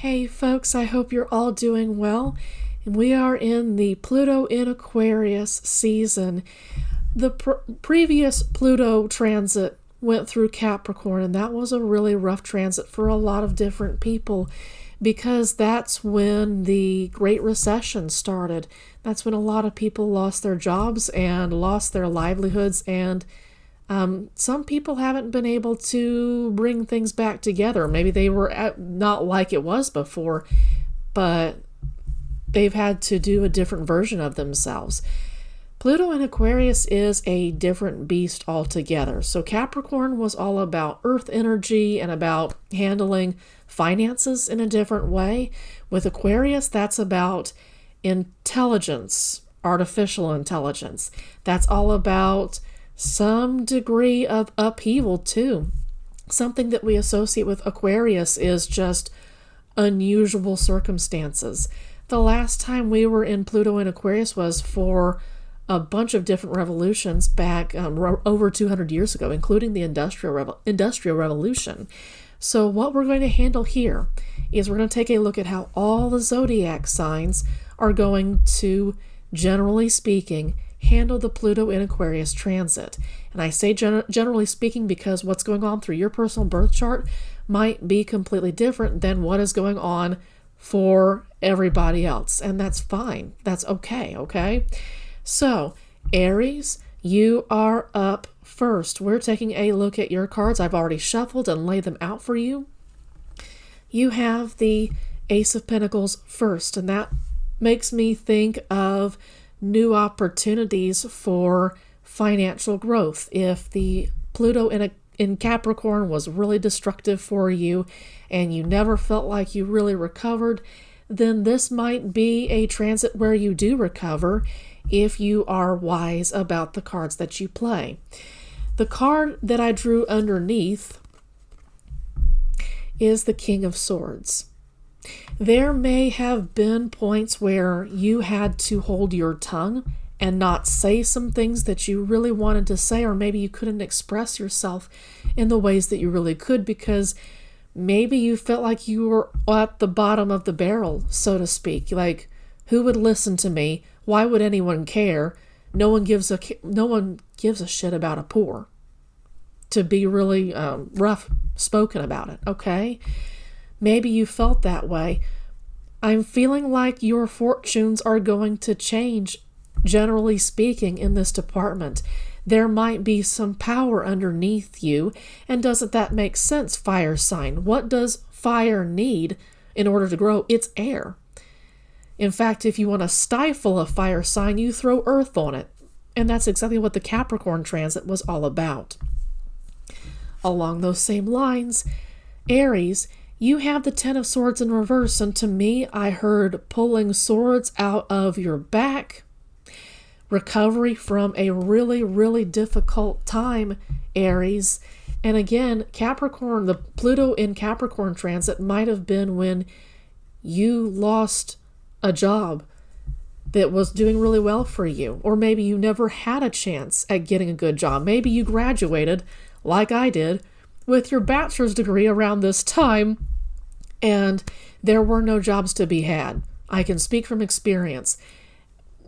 Hey folks, I hope you're all doing well. And we are in the Pluto in Aquarius season. The previous Pluto transit went through Capricorn, and that was a really rough transit for a lot of different people because that's when the Great Recession started. That's when a lot of people lost their jobs and lost their livelihoods, and some people haven't been able to bring things back together. Maybe they were not like it was before, but they've had to do a different version of themselves. Pluto in Aquarius is a different beast altogether. So Capricorn was all about earth energy and about handling finances in a different way. With Aquarius, that's about intelligence, artificial intelligence. That's all about some degree of upheaval too. Something that we associate with Aquarius is just unusual circumstances. The last time we were in Pluto in Aquarius was for a bunch of different revolutions back over 200 years ago, including the Industrial Revolution. So what we're going to handle here is we're going to take a look at how all the zodiac signs are going to, generally speaking, handle the Pluto in Aquarius transit. And I say generally speaking because what's going on through your personal birth chart might be completely different than what is going on for everybody else. And that's fine. That's okay? So, Aries, you are up first. We're taking a look at your cards. I've already shuffled and laid them out for you. You have the Ace of Pentacles first, and that makes me think of new opportunities for financial growth. If the Pluto in Capricorn was really destructive for you and you never felt like you really recovered, then this might be a transit where you do recover if you are wise about the cards that you play. The card that I drew underneath is the King of Swords. There may have been points where you had to hold your tongue and not say some things that you really wanted to say, or maybe you couldn't express yourself in the ways that you really could because maybe you felt like you were at the bottom of the barrel, so to speak. Like, who would listen to me? Why would anyone care? No one gives a shit about a poor. To be really rough spoken about it, okay? Maybe you felt that way. I'm feeling like your fortunes are going to change, generally speaking, in this department. There might be some power underneath you, and doesn't that make sense, fire sign? What does fire need in order to grow? It's air. In fact, if you want to stifle a fire sign, you throw earth on it. And that's exactly what the Capricorn transit was all about. Along those same lines, Aries, you have the Ten of Swords in reverse, and to me, I heard pulling swords out of your back, recovery from a really, really difficult time, Aries. And again, Capricorn, the Pluto in Capricorn transit might have been when you lost a job that was doing really well for you, or maybe you never had a chance at getting a good job. Maybe you graduated, like I did, with your bachelor's degree around this time, and there were no jobs to be had. I can speak from experience.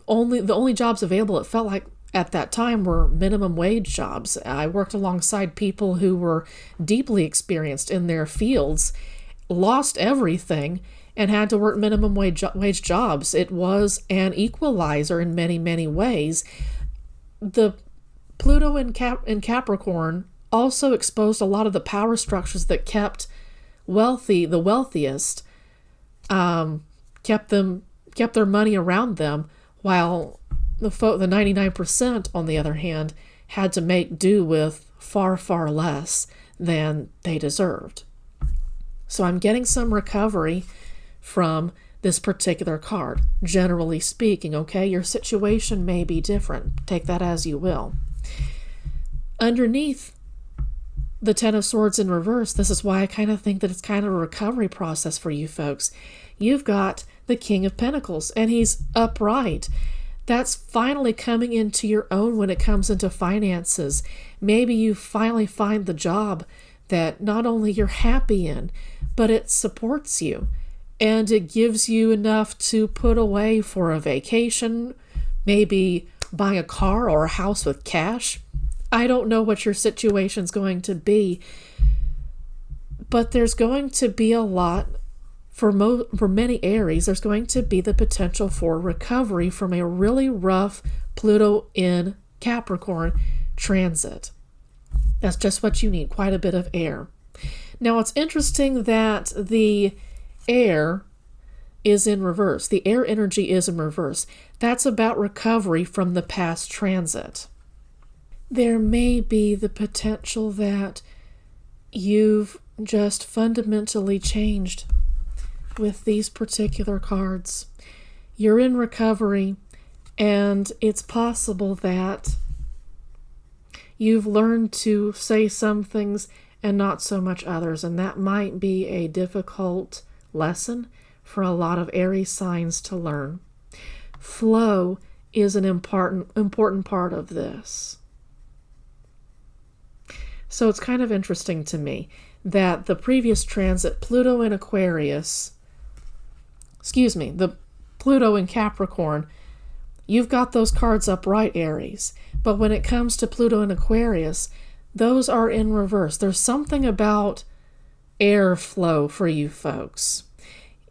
The only jobs available, it felt like at that time, were minimum wage jobs. I worked alongside people who were deeply experienced in their fields, lost everything, and had to work minimum wage jobs. It was an equalizer in many, many ways. The Pluto in Capricorn also exposed a lot of the power structures that kept the wealthiest, kept their money around them, while the 99%, on the other hand, had to make do with far, far less than they deserved. So I'm getting some recovery from this particular card, generally speaking, okay? Your situation may be different. Take that as you will. Underneath the Ten of Swords in reverse, this is why I kind of think that it's kind of a recovery process for you folks. You've got the King of Pentacles, and he's upright. That's finally coming into your own when it comes into finances. Maybe you finally find the job that not only you're happy in, but it supports you. and it gives you enough to put away for a vacation, maybe buying a car or a house with cash. I don't know what your situation's going to be, but there's going to be a lot for many Aries. There's going to be the potential for recovery from a really rough Pluto in Capricorn transit. That's just what you need, quite a bit of air. Now, it's interesting that the air is in reverse. The air energy is in reverse. That's about recovery from the past transit. There may be the potential that you've just fundamentally changed with these particular cards. You're in recovery, and it's possible that you've learned to say some things and not so much others, and that might be a difficult lesson for a lot of Aries signs to learn. Flow is an important part of this. So it's kind of interesting to me that the previous transit, Pluto in Aquarius, the Pluto in Capricorn, you've got those cards upright, Aries. But when it comes to Pluto in Aquarius, those are in reverse. There's something about airflow for you folks.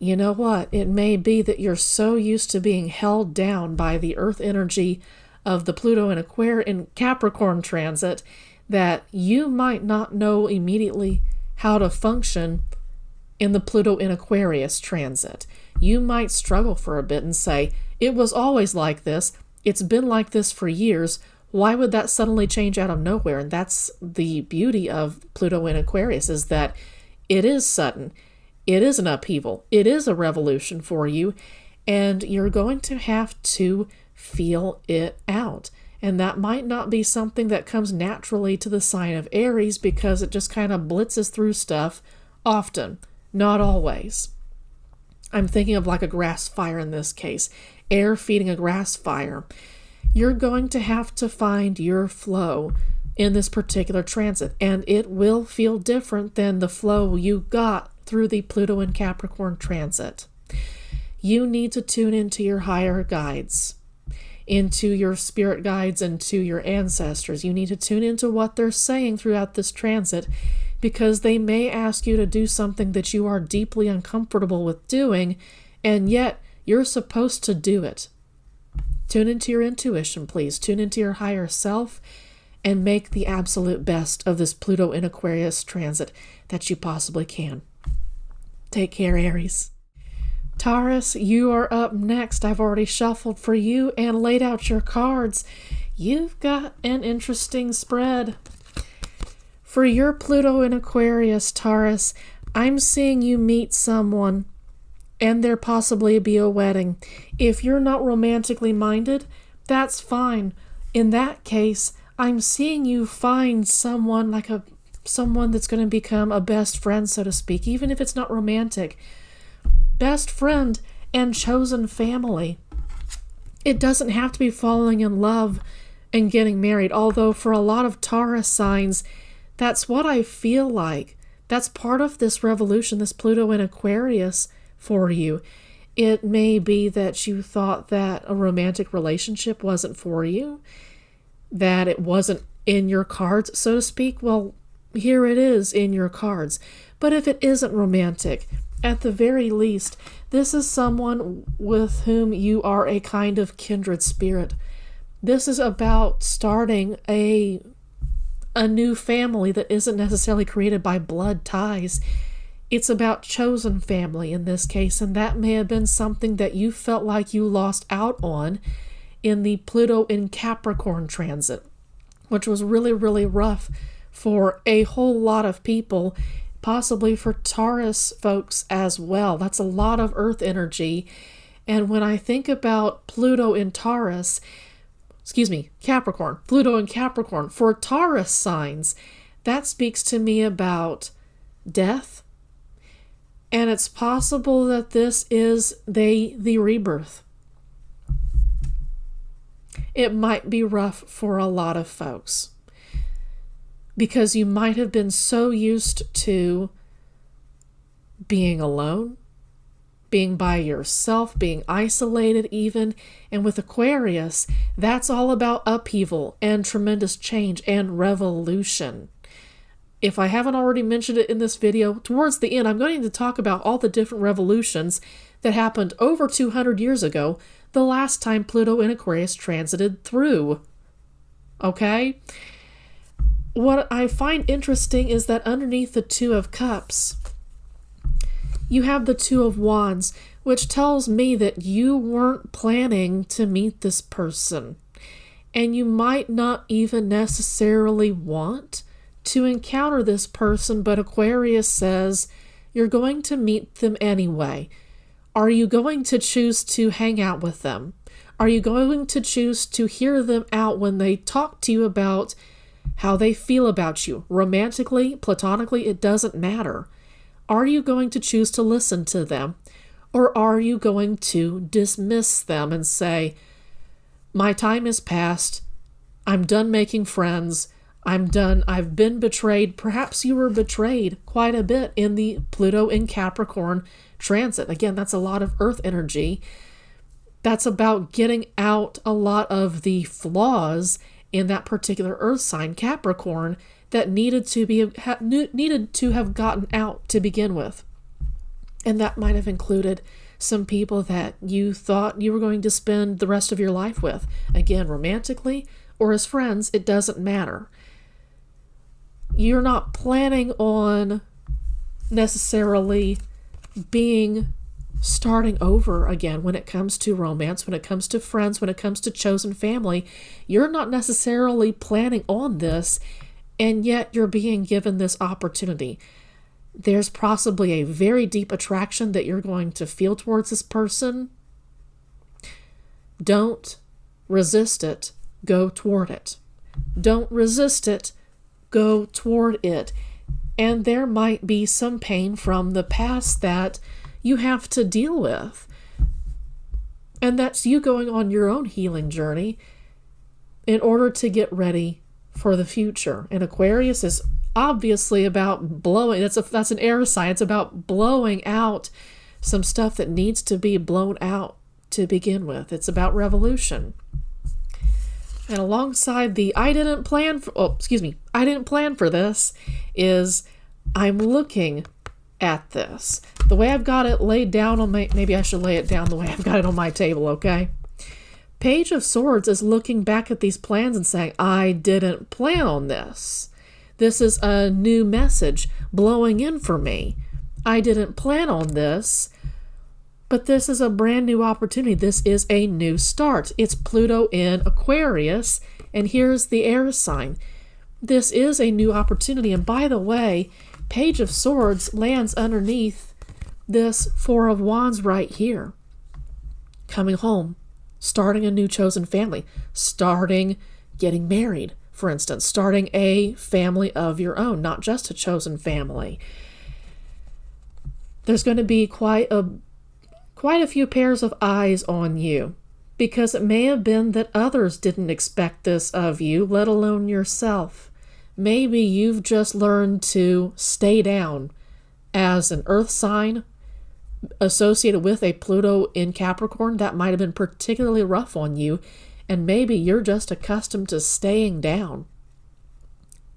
You know what? It may be that you're so used to being held down by the earth energy of the Pluto in Capricorn transit that you might not know immediately how to function in the Pluto in Aquarius transit. You might struggle for a bit and say, it was always like this. It's been like this for years. Why would that suddenly change out of nowhere? And that's the beauty of Pluto in Aquarius, is that it is sudden. It is an upheaval. It is a revolution for you, and you're going to have to feel it out. And that might not be something that comes naturally to the sign of Aries, because it just kind of blitzes through stuff often, not always. I'm thinking of like a grass fire in this case, air feeding a grass fire. You're going to have to find your flow in this particular transit, and it will feel different than the flow you got through the Pluto in Capricorn transit. You need to tune into your higher guides, into your spirit guides, and to your ancestors. You need to tune into what they're saying throughout this transit, because they may ask you to do something that you are deeply uncomfortable with doing, and yet you're supposed to do it. Tune into your intuition, please. Tune into your higher self and make the absolute best of this Pluto in Aquarius transit that you possibly can. Take care, Aries. Taurus, you are up next. I've already shuffled for you and laid out your cards. You've got an interesting spread. For your Pluto in Aquarius, Taurus, I'm seeing you meet someone and there possibly be a wedding. If you're not romantically minded, that's fine. In that case, I'm seeing you find someone someone that's going to become a best friend, so to speak, even if it's not romantic. Best friend and chosen family. It doesn't have to be falling in love and getting married, although for a lot of Taurus signs, that's what I feel like. That's part of this revolution, this Pluto in Aquarius for you. It may be that you thought that a romantic relationship wasn't for you, that it wasn't in your cards, so to speak. Well, here it is in your cards. But if it isn't romantic, at the very least, this is someone with whom you are a kind of kindred spirit. This is about starting a new family that isn't necessarily created by blood ties. It's about chosen family in this case, and that may have been something that you felt like you lost out on in the Pluto in Capricorn transit, which was really, really rough for a whole lot of people, possibly for Taurus folks as well. That's a lot of earth energy. And when I think about Pluto in Capricorn, Pluto in Capricorn, for Taurus signs, that speaks to me about death. And it's possible that this is the rebirth. It might be rough for a lot of folks, because you might have been so used to being alone, being by yourself, being isolated even. And with Aquarius, that's all about upheaval and tremendous change and revolution. If I haven't already mentioned it in this video, towards the end, I'm going to talk about all the different revolutions that happened over 200 years ago, the last time Pluto in Aquarius transited through. Okay? What I find interesting is that underneath the Two of Cups, you have the Two of Wands, which tells me that you weren't planning to meet this person. And you might not even necessarily want to encounter this person, but Aquarius says you're going to meet them anyway. Are you going to choose to hang out with them? Are you going to choose to hear them out when they talk to you about how they feel about you? Romantically, platonically, it doesn't matter. Are you going to choose to listen to them? Or are you going to dismiss them and say, my time is past, I'm done making friends, I'm done, I've been betrayed. Perhaps you were betrayed quite a bit in the Pluto in Capricorn transit. Again, that's a lot of earth energy. That's about getting out a lot of the flaws in that particular earth sign, Capricorn, that needed to have gotten out to begin with. And that might have included some people that you thought you were going to spend the rest of your life with. Again, romantically or as friends, it doesn't matter. You're not planning on necessarily starting over again when it comes to romance, when it comes to friends, when it comes to chosen family. You're not necessarily planning on this, and yet you're being given this opportunity. There's possibly a very deep attraction that you're going to feel towards this person. Don't resist it. Go toward it. Don't resist it. Go toward it. And there might be some pain from the past that you have to deal with. And that's you going on your own healing journey in order to get ready for the future. And Aquarius is obviously about blowing, that's an air sign. It's about blowing out some stuff that needs to be blown out to begin with. It's about revolution. And alongside the I didn't plan for this is I'm looking at this. The way I've got it laid down on maybe I should lay it down the way I've got it on my table, okay? Page of Swords is looking back at these plans and saying, I didn't plan on this. This is a new message blowing in for me. I didn't plan on this, but this is a brand new opportunity. This is a new start. It's Pluto in Aquarius, and here's the air sign. This is a new opportunity. And by the way, Page of Swords lands underneath this Four of Wands right here. Coming home, starting a new chosen family, starting getting married, for instance, starting a family of your own, not just a chosen family. There's going to be quite a few pairs of eyes on you, because it may have been that others didn't expect this of you, let alone yourself. Maybe you've just learned to stay down as an earth sign associated with a Pluto in Capricorn. That might have been particularly rough on you, and maybe you're just accustomed to staying down.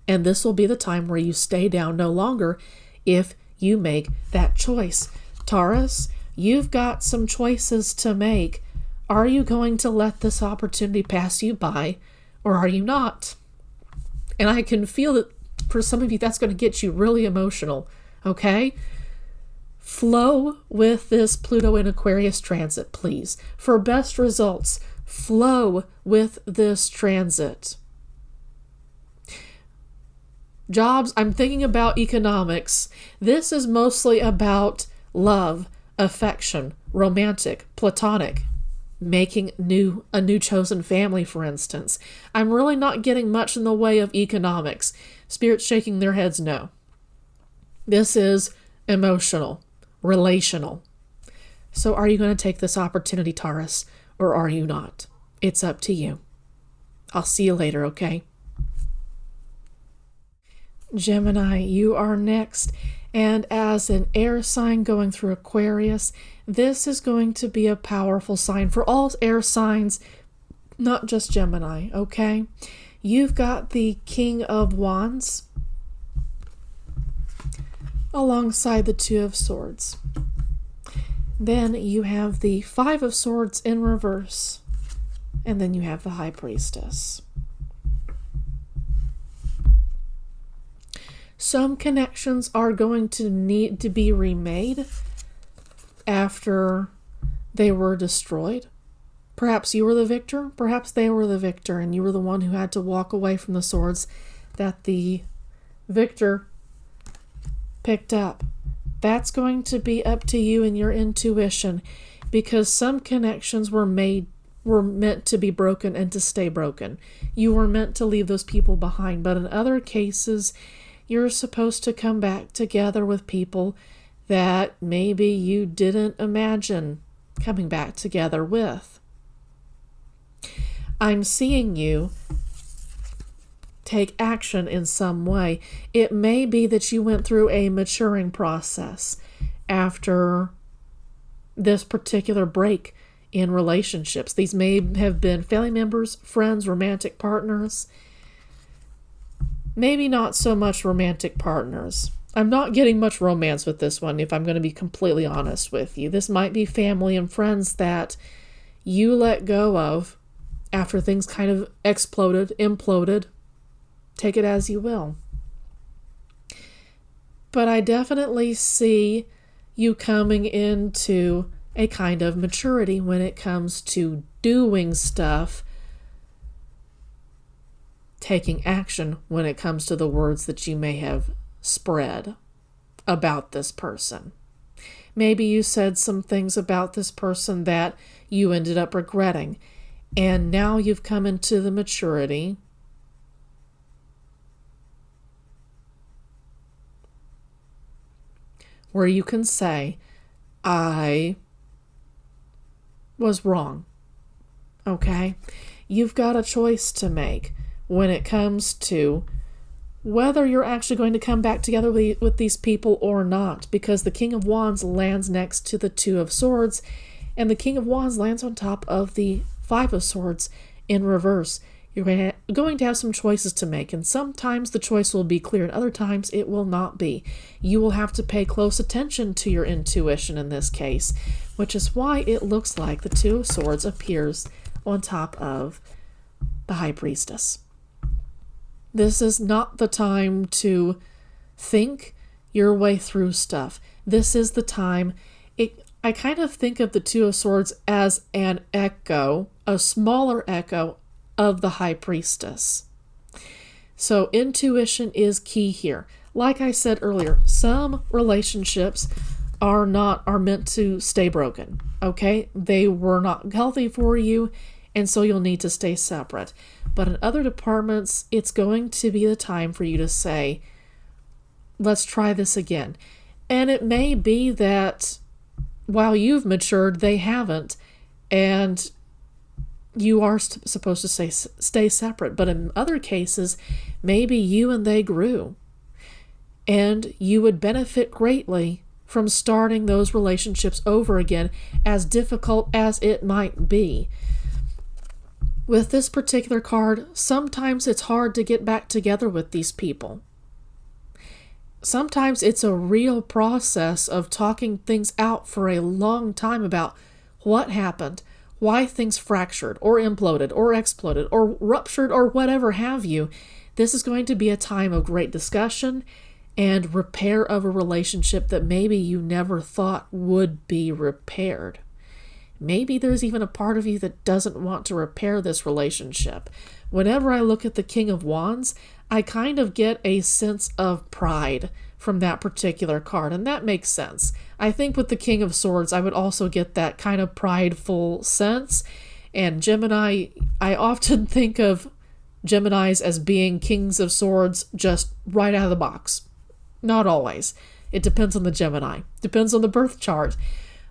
And this will be the time where you stay down no longer if you make that choice. Taurus, you've got some choices to make. Are you going to let this opportunity pass you by, or are you not? And I can feel that for some of you, that's going to get you really emotional, okay? Flow with this Pluto in Aquarius transit, please. For best results, flow with this transit. Jobs, I'm thinking about economics. This is mostly about love, affection, romantic, platonic, making a new chosen family, for instance. I'm really not getting much in the way of economics. Spirits shaking their heads no. This is emotional, relational. So are you going to take this opportunity, Taurus, or are you not? It's up to you. I'll see you later, okay? Gemini, you are next. And as an air sign going through Aquarius, this is going to be a powerful sign for all air signs, not just Gemini, okay? You've got the King of Wands alongside the Two of Swords. Then you have the Five of Swords in reverse. And then you have the High Priestess. Some connections are going to need to be remade after they were destroyed. Perhaps you were the victor, perhaps they were the victor, and you were the one who had to walk away from the swords that the victor picked up. That's going to be up to you and your intuition, because some connections were meant to be broken and to stay broken. You were meant to leave those people behind, but in other cases, you're supposed to come back together with people that maybe you didn't imagine coming back together with. I'm seeing you take action in some way. It may be that you went through a maturing process after this particular break in relationships. These may have been family members, friends, romantic partners. Maybe not so much romantic partners. I'm not getting much romance with this one, if I'm going to be completely honest with you. This might be family and friends that you let go of after things kind of imploded. Take it as you will. But I definitely see you coming into a kind of maturity when it comes to doing stuff, taking action when it comes to the words that you may have spread about this person. Maybe you said some things about this person that you ended up regretting, and now you've come into the maturity where you can say, I was wrong. Okay? You've got a choice to make when it comes to whether you're actually going to come back together with these people or not, because the King of Wands lands next to the Two of Swords, and the King of Wands lands on top of the Five of Swords in reverse. You're going to have some choices to make, and sometimes the choice will be clear, and other times it will not be. You will have to pay close attention to your intuition in this case, which is why it looks like the Two of Swords appears on top of the High Priestess. This is not the time to think your way through stuff. This is the time. I kind of think of the Two of Swords as an echo, a smaller echo of the High Priestess. So intuition is key here. Like I said earlier, some relationships are meant to stay broken. Okay? They were not healthy for you, and so you'll need to stay separate. But in other departments, it's going to be the time for you to say, let's try this again. And it may be that while you've matured, they haven't, and you are supposed to stay separate. But in other cases, maybe you and they grew, and you would benefit greatly from starting those relationships over again, as difficult as it might be. With this particular card, sometimes it's hard to get back together with these people. Sometimes it's a real process of talking things out for a long time about what happened, why things fractured or imploded or exploded or ruptured or whatever have you. This is going to be a time of great discussion and repair of a relationship that maybe you never thought would be repaired. Maybe there's even a part of you that doesn't want to repair this relationship. Whenever I look at the King of Wands, I kind of get a sense of pride from that particular card, and that makes sense. I think with the King of Swords, I would also get that kind of prideful sense. And Gemini, I often think of Geminis as being Kings of Swords just right out of the box. Not always. It depends on the Gemini. Depends on the birth chart.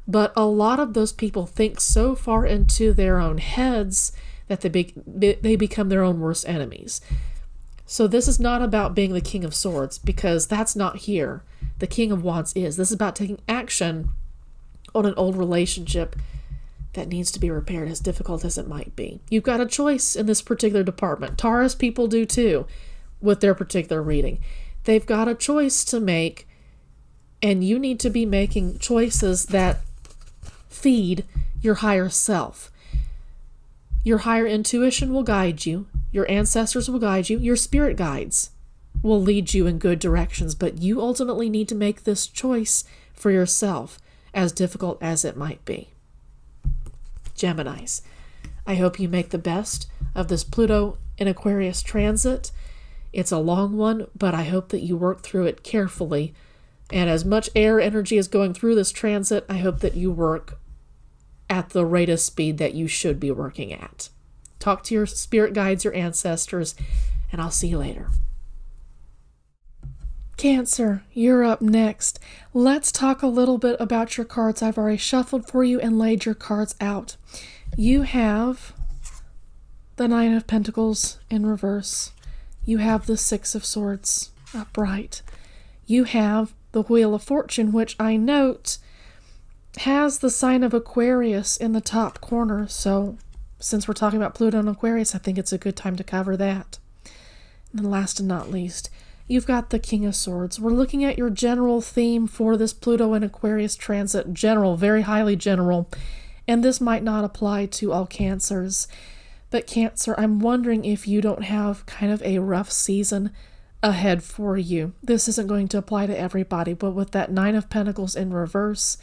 But a lot of those people think so far into their own heads that they become their own worst enemies. So this is not about being the King of Swords, because that's not here. the King of Wands is. This is about taking action on an old relationship that needs to be repaired, as difficult as it might be. You've got a choice in this particular department. Taurus people do too with their particular reading. They've got a choice to make, and you need to be making choices that feed your higher self. Your higher intuition will guide you. Your ancestors will guide you. Your spirit guides will lead you in good directions, but you ultimately need to make this choice for yourself, as difficult as it might be. Geminis, I hope you make the best of this Pluto in Aquarius transit. It's a long one, but I hope that you work through it carefully. And as much air energy is going through this transit, I hope that you work at the rate of speed that you should be working at. Talk to your spirit guides, your ancestors, and I'll see you later. Cancer, you're up next. Let's talk a little bit about your cards. I've already shuffled for you and laid your cards out. You have the Nine of Pentacles in reverse. You have the Six of Swords upright. You have the Wheel of Fortune, which I note has the sign of Aquarius in the top corner. So since we're talking about Pluto and Aquarius, I think it's a good time to cover that. And then last and not least, you've got the King of Swords. We're looking at your general theme for this Pluto and Aquarius transit. General, very highly general. And this might not apply to all Cancers. But Cancer, I'm wondering if you don't have kind of a rough season ahead for you. This isn't going to apply to everybody, but with that Nine of Pentacles in reverse,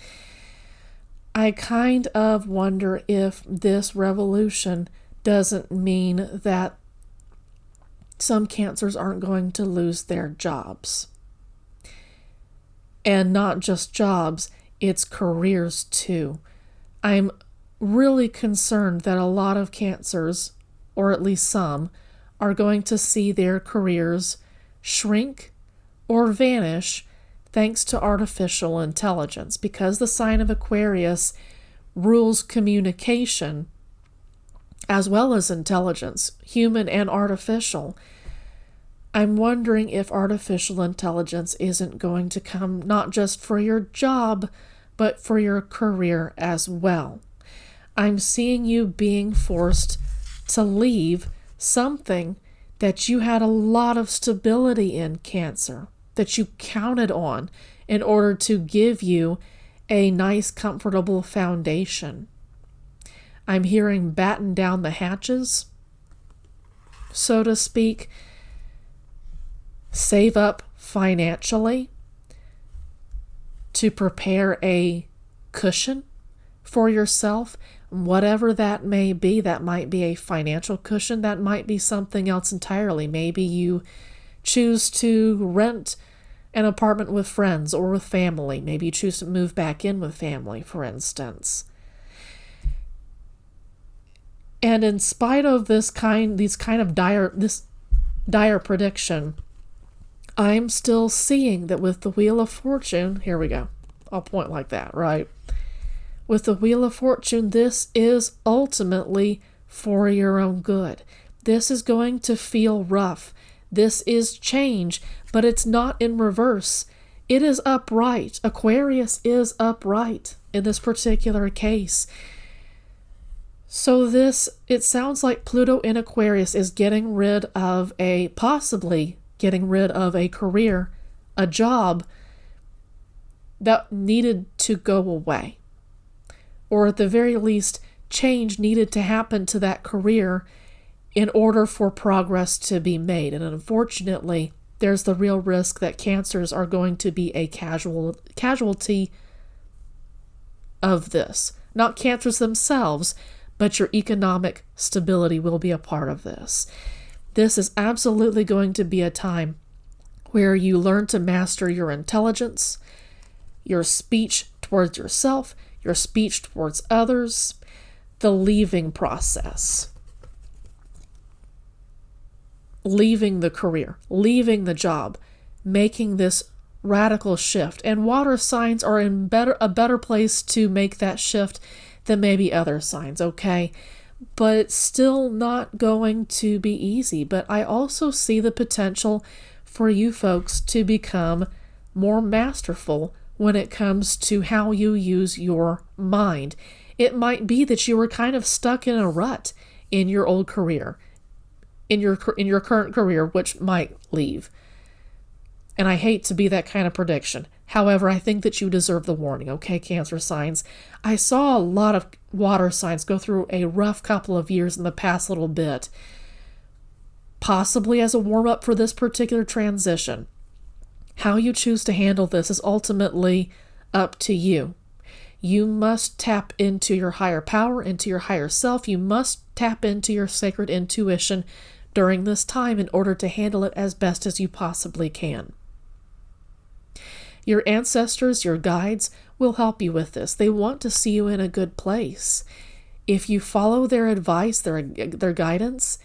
I kind of wonder if this revolution doesn't mean that some Cancers aren't going to lose their jobs. And not just jobs, it's careers too. I'm really concerned that a lot of Cancers, or at least some, are going to see their careers shrink or vanish thanks to artificial intelligence. Because the sign of Aquarius rules communication as well as intelligence, human and artificial. I'm wondering if artificial intelligence isn't going to come not just for your job, but for your career as well. I'm seeing you being forced to leave something that you had a lot of stability in, Cancer, that you counted on in order to give you a nice, comfortable foundation. I'm hearing batten down the hatches, so to speak. Save up financially to prepare a cushion for yourself. Whatever that may be, that might be a financial cushion, that might be something else entirely. Maybe you choose to rent an apartment with friends or with family. Maybe you choose to move back in with family, for instance. And in spite of this dire prediction, I'm still seeing that with the Wheel of Fortune, here we go. I'll point like that, right? With the Wheel of Fortune, this is ultimately for your own good. This is going to feel rough. This is change, but it's not in reverse. It is upright. Aquarius is upright in this particular case. So it sounds like Pluto in Aquarius is possibly getting rid of a career, a job that needed to go away. Or at the very least, change needed to happen to that career in order for progress to be made. And unfortunately, there's the real risk that Cancers are going to be a casualty of this. Not Cancers themselves, but your economic stability will be a part of this. This is absolutely going to be a time where you learn to master your intelligence, your speech towards yourself, your speech towards others, the leaving process. Leaving the career, leaving the job, making this radical shift. And water signs are in a better place to make that shift than maybe other signs, okay? But it's still not going to be easy. But I also see the potential for you folks to become more masterful when it comes to how you use your mind. It might be that you were kind of stuck in a rut in your old career, in your current career, which might leave. And I hate to be that kind of prediction. However, I think that you deserve the warning, okay, Cancer signs? I saw a lot of water signs go through a rough couple of years in the past little bit, possibly as a warm-up for this particular transition. How you choose to handle this is ultimately up to you. You must tap into your higher power, into your higher self. You must tap into your sacred intuition during this time in order to handle it as best as you possibly can. Your ancestors, your guides, will help you with this. They want to see you in a good place. If you follow their advice, their guidance,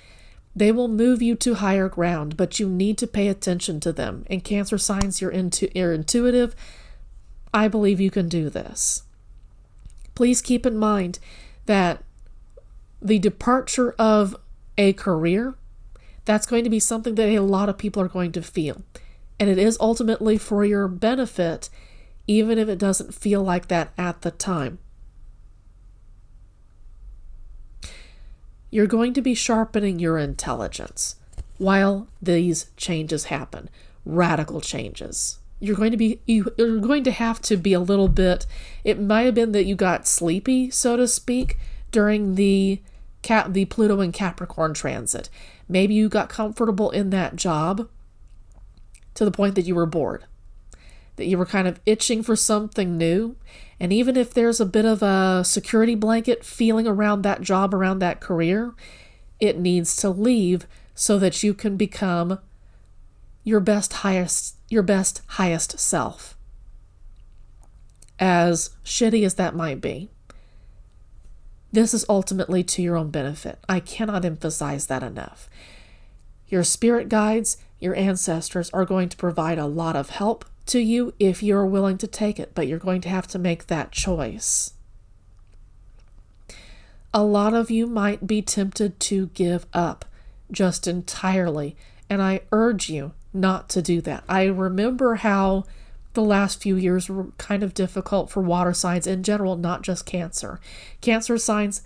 they will move you to higher ground, but you need to pay attention to them. And Cancer signs, you're intuitive. I believe you can do this. Please keep in mind that the departure of a career, that's going to be something that a lot of people are going to feel. And it is ultimately for your benefit, even if it doesn't feel like that at the time. You're going to be sharpening your intelligence while these changes happen, radical changes. You're going to have to be a little bit, it might have been that you got sleepy, so to speak, during the Pluto and Capricorn transit. Maybe you got comfortable in that job to the point that you were bored, that you were kind of itching for something new. And even if there's a bit of a security blanket feeling around that job, around that career, it needs to leave so that you can become your best, highest self. As shitty as that might be, this is ultimately to your own benefit. I cannot emphasize that enough. Your spirit guides, your ancestors are going to provide a lot of help to you if you're willing to take it, but you're going to have to make that choice. A lot of you might be tempted to give up just entirely, and I urge you not to do that. I remember how the last few years were kind of difficult for water signs in general, not just Cancer. Cancer signs,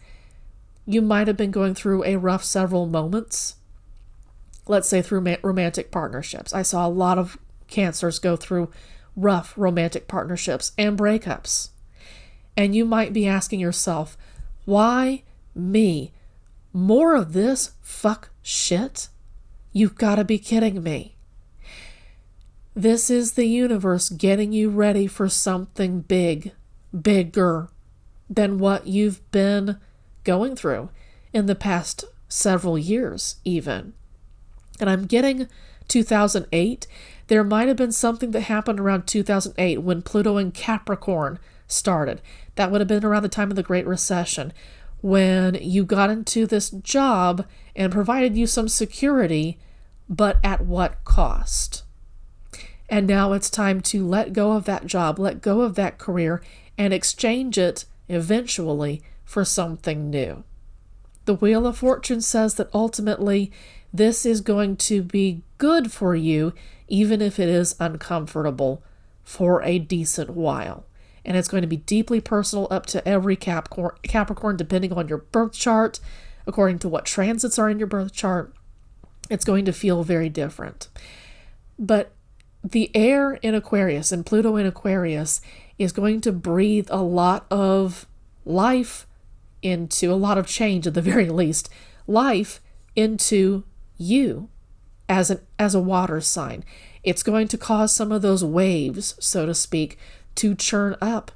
you might have been going through a rough several moments. Let's say through romantic partnerships. I saw a lot of Cancers go through rough romantic partnerships and breakups. And you might be asking yourself, why me? More of this fuck shit? You've got to be kidding me. This is the universe getting you ready for something bigger than what you've been going through in the past several years even. And I'm getting 2008. There might have been something that happened around 2008 when Pluto and Capricorn started. That would have been around the time of the Great Recession, when you got into this job and provided you some security, but at what cost? And now it's time to let go of that job, let go of that career, and exchange it eventually for something new. The Wheel of Fortune says that ultimately this is going to be good for you, even if it is uncomfortable for a decent while. And it's going to be deeply personal up to every Capricorn, depending on your birth chart, according to what transits are in your birth chart. It's going to feel very different. But the air in Aquarius and Pluto in Aquarius is going to breathe a lot of life into, a lot of change at the very least, life into you as a water sign. It's going to cause some of those waves, so to speak, to churn up.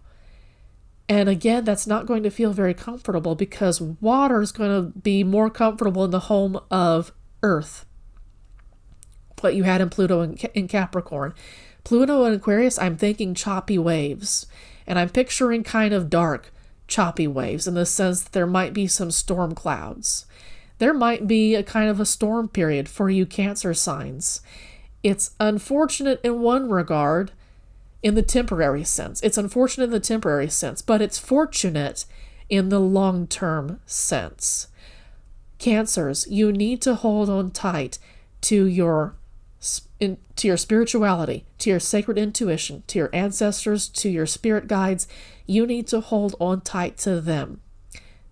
And again, that's not going to feel very comfortable because water is going to be more comfortable in the home of Earth. What you had in Pluto and Capricorn. Pluto and Aquarius, I'm thinking choppy waves. And I'm picturing kind of dark, choppy waves in the sense that there might be some storm clouds. There might be a kind of a storm period for you Cancer signs. It's unfortunate in one regard, in the temporary sense. It's unfortunate in the temporary sense, but it's fortunate in the long-term sense. Cancers, you need to hold on tight to your to your spirituality, to your sacred intuition, to your ancestors, to your spirit guides. You need to hold on tight to them.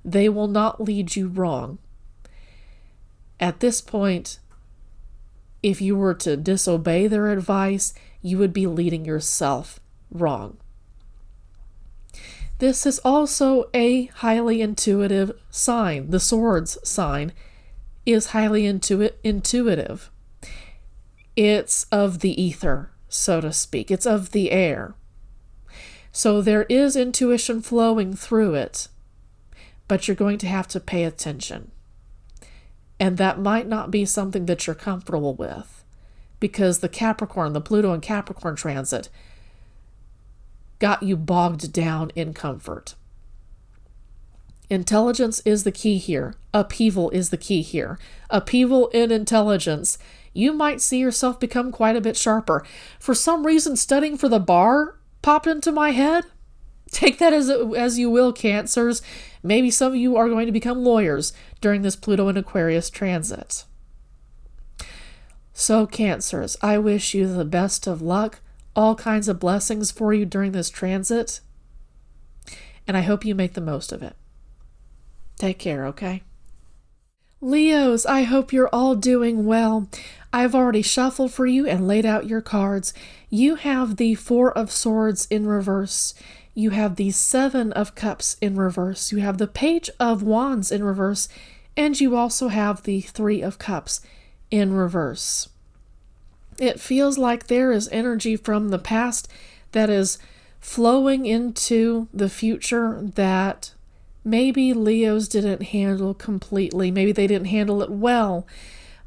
They will not lead you wrong. At this point, if you were to disobey their advice, you would be leading yourself wrong. This is also a highly intuitive sign. The Swords sign is highly intuitive. It's of the ether, so to speak. It's of the air. So there is intuition flowing through it, but you're going to have to pay attention. And that might not be something that you're comfortable with, because the Pluto and Capricorn transit got you bogged down in comfort. Intelligence is the key here. Upheaval is the key here. Upheaval in intelligence. You might see yourself become quite a bit sharper. For some reason, studying for the bar popped into my head. Take that as you will, Cancers. Maybe some of you are going to become lawyers during this Pluto and Aquarius transit. So, Cancers, I wish you the best of luck. All kinds of blessings for you during this transit. And I hope you make the most of it. Take care, okay? Leos, I hope you're all doing well. I've already shuffled for you and laid out your cards. You have the Four of Swords in reverse. You have the Seven of Cups in reverse. You have the Page of Wands in reverse. And you also have the Three of Cups in reverse. It feels like there is energy from the past that is flowing into the future that maybe Leos didn't handle completely. Maybe they didn't handle it well.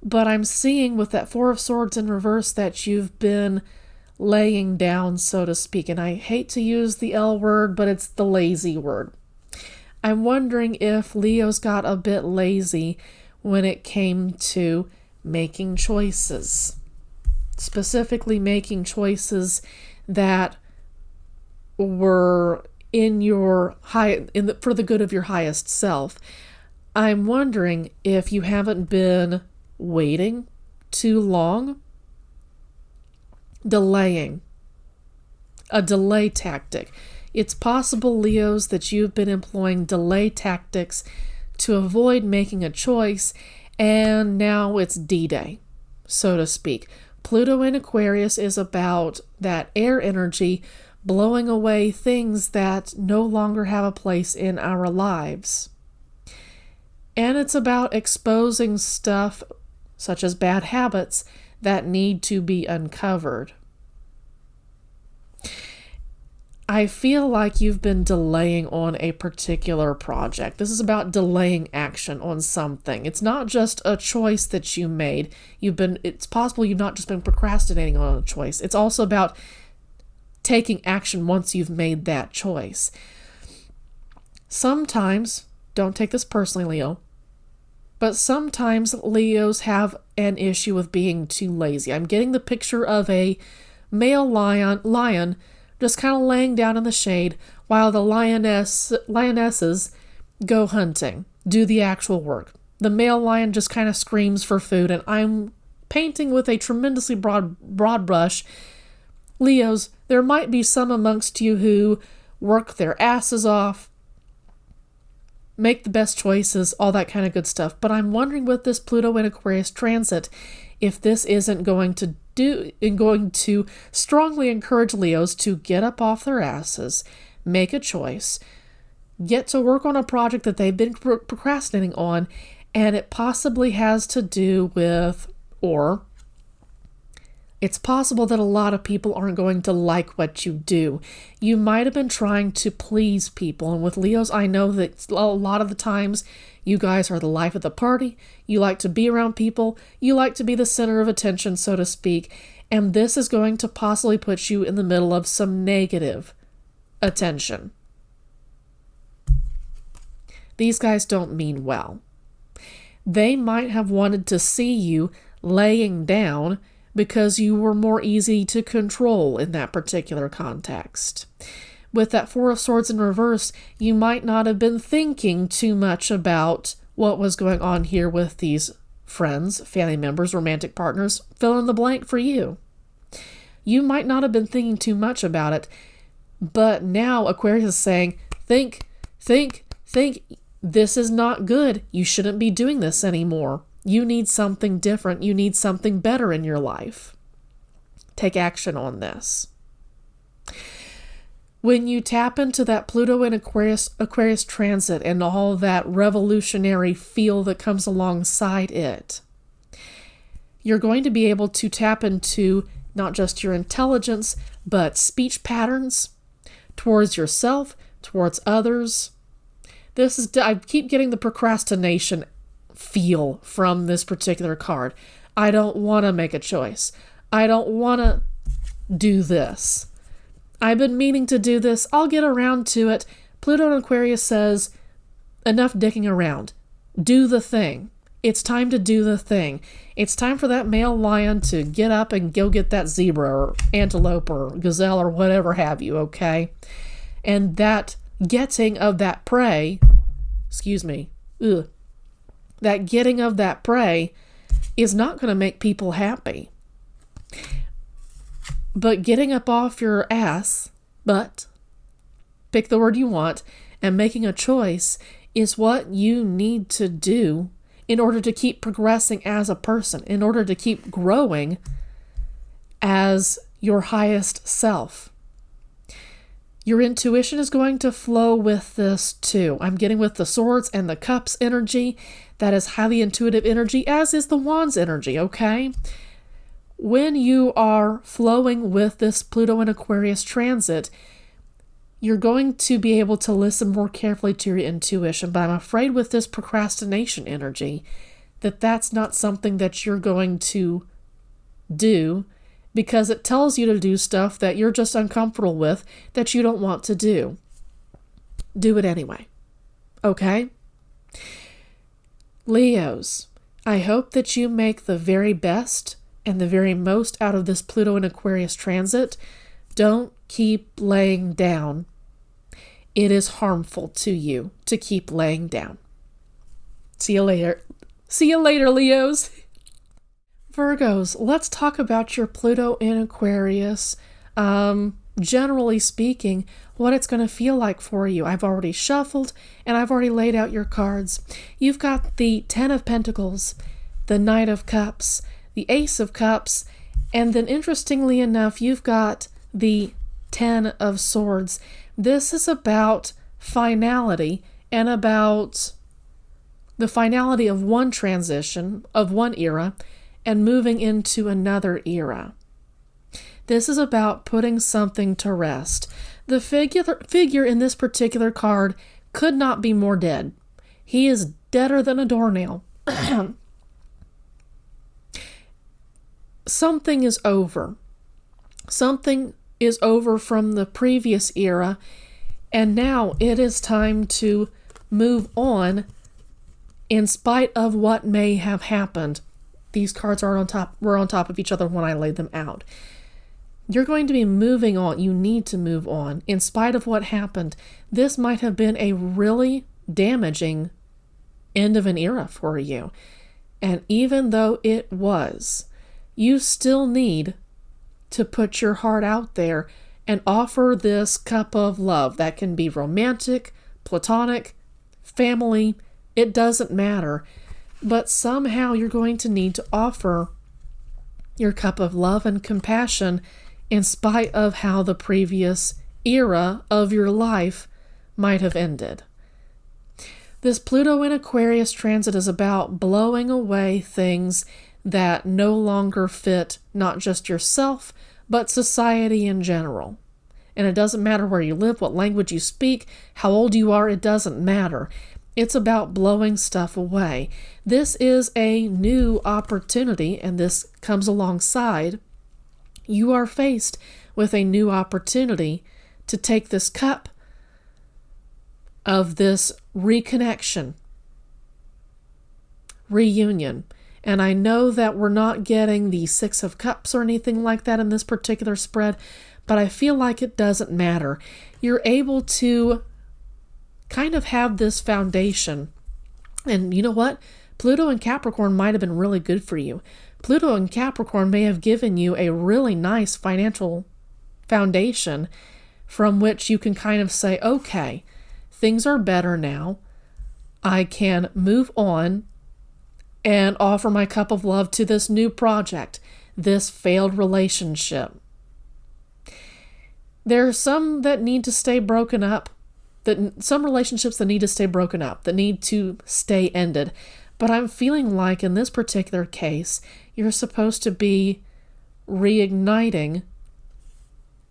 But I'm seeing with that Four of Swords in reverse that you've been laying down, so to speak. And I hate to use the L word, but it's the lazy word. I'm wondering if Leos got a bit lazy when it came to making choices. Specifically making choices that were for the good of your highest self. I'm wondering if you haven't been waiting too long, delaying, a delay tactic. It's possible, Leos, that you've been employing delay tactics to avoid making a choice, and now it's D-Day, so to speak. Pluto in Aquarius is about that air energy blowing away things that no longer have a place in our lives. And it's about exposing stuff, such as bad habits, that need to be uncovered. I feel like you've been delaying on a particular project. This is about delaying action on something. It's not just a choice that you made. It's possible you've not just been procrastinating on a choice. It's also about taking action once you've made that choice. Sometimes, don't take this personally, Leo, but sometimes Leos have an issue with being too lazy. I'm getting the picture of a male lion just kind of laying down in the shade while the lionesses go hunting, do the actual work. The male lion just kind of screams for food, and I'm painting with a tremendously broad brush. Leos, there might be some amongst you who work their asses off, make the best choices, all that kind of good stuff. But I'm wondering with this Pluto in Aquarius transit, if this isn't going to strongly encourage Leos to get up off their asses, make a choice, get to work on a project that they've been procrastinating on, and it possibly has to do with, or it's possible that a lot of people aren't going to like what you do. You might have been trying to please people, and with Leos, I know that a lot of the times you guys are the life of the party. You like to be around people. You like to be the center of attention, so to speak. And this is going to possibly put you in the middle of some negative attention. These guys don't mean well. They might have wanted to see you laying down because you were more easy to control in that particular context. With that Four of Swords in reverse, you might not have been thinking too much about what was going on here with these friends, family members, romantic partners, fill in the blank for you. You might not have been thinking too much about it, but now Aquarius is saying, think. This is not good. You shouldn't be doing this anymore. You need something different. You need something better in your life. Take action on this. When you tap into that Pluto and Aquarius transit and all that revolutionary feel that comes alongside it, you're going to be able to tap into not just your intelligence, but speech patterns towards yourself, towards others. I keep getting the procrastination feel from this particular card. I don't want to make a choice. I don't want to do this. I've been meaning to do this. I'll get around to it. Pluto and Aquarius says, enough dicking around. Do the thing. It's time to do the thing. It's time for that male lion to get up and go get that zebra or antelope or gazelle or whatever have you, okay? And that getting of that prey, that getting of that prey is not going to make people happy. But getting up off your ass, pick the word you want, and making a choice is what you need to do in order to keep progressing as a person, in order to keep growing as your highest self. Your intuition is going to flow with this too. I'm getting with the swords and the cups energy. That is highly intuitive energy, as is the wands energy, okay? When you are flowing with this Pluto and Aquarius transit, you're going to be able to listen more carefully to your intuition. But I'm afraid with this procrastination energy that that's not something that you're going to do, because it tells you to do stuff that you're just uncomfortable with, that you don't want to do. Do it anyway. Okay? Leos, I hope that you make the very best and the very most out of this Pluto and Aquarius transit. Don't keep laying down. It is harmful to you to keep laying down. See you later. See you later, Leos. Virgos, let's talk about your Pluto in Aquarius. Generally speaking, what it's going to feel like for you. I've already shuffled and I've already laid out your cards. You've got the 10 of Pentacles, the Knight of Cups, the Ace of Cups, and then interestingly enough, you've got the 10 of Swords. This is about finality and about the finality of one transition, of one era, and moving into another era. This is about putting something to rest. The figure in this particular card could not be more dead. He is deader than a doornail. Something is over. Something is over from the previous era, and now it is time to move on in spite of what may have happened. These cards were on top of each other when I laid them out. You're going to be moving on. You need to move on. In spite of what happened, this might have been a really damaging end of an era for you. And even though it was, you still need to put your heart out there and offer this cup of love. That can be romantic, platonic, family. It doesn't matter. But somehow you're going to need to offer your cup of love and compassion in spite of how the previous era of your life might have ended. This Pluto in Aquarius transit is about blowing away things that no longer fit not just yourself, but society in general. And it doesn't matter where you live, what language you speak, how old you are, it doesn't matter. It's about blowing stuff away. This is a new opportunity, and this comes alongside. You are faced with a new opportunity to take this cup of this reconnection, reunion. And I know that we're not getting the 6 of Cups or anything like that in this particular spread, but I feel like it doesn't matter. You're able to kind of have this foundation. And you know what? Pluto and Capricorn might have been really good for you. Pluto and Capricorn may have given you a really nice financial foundation from which you can kind of say, okay, things are better now. I can move on and offer my cup of love to this new project, this failed relationship. There are some that need to stay broken up, some relationships that need to stay broken up, that need to stay ended. But I'm feeling like in this particular case, you're supposed to be reigniting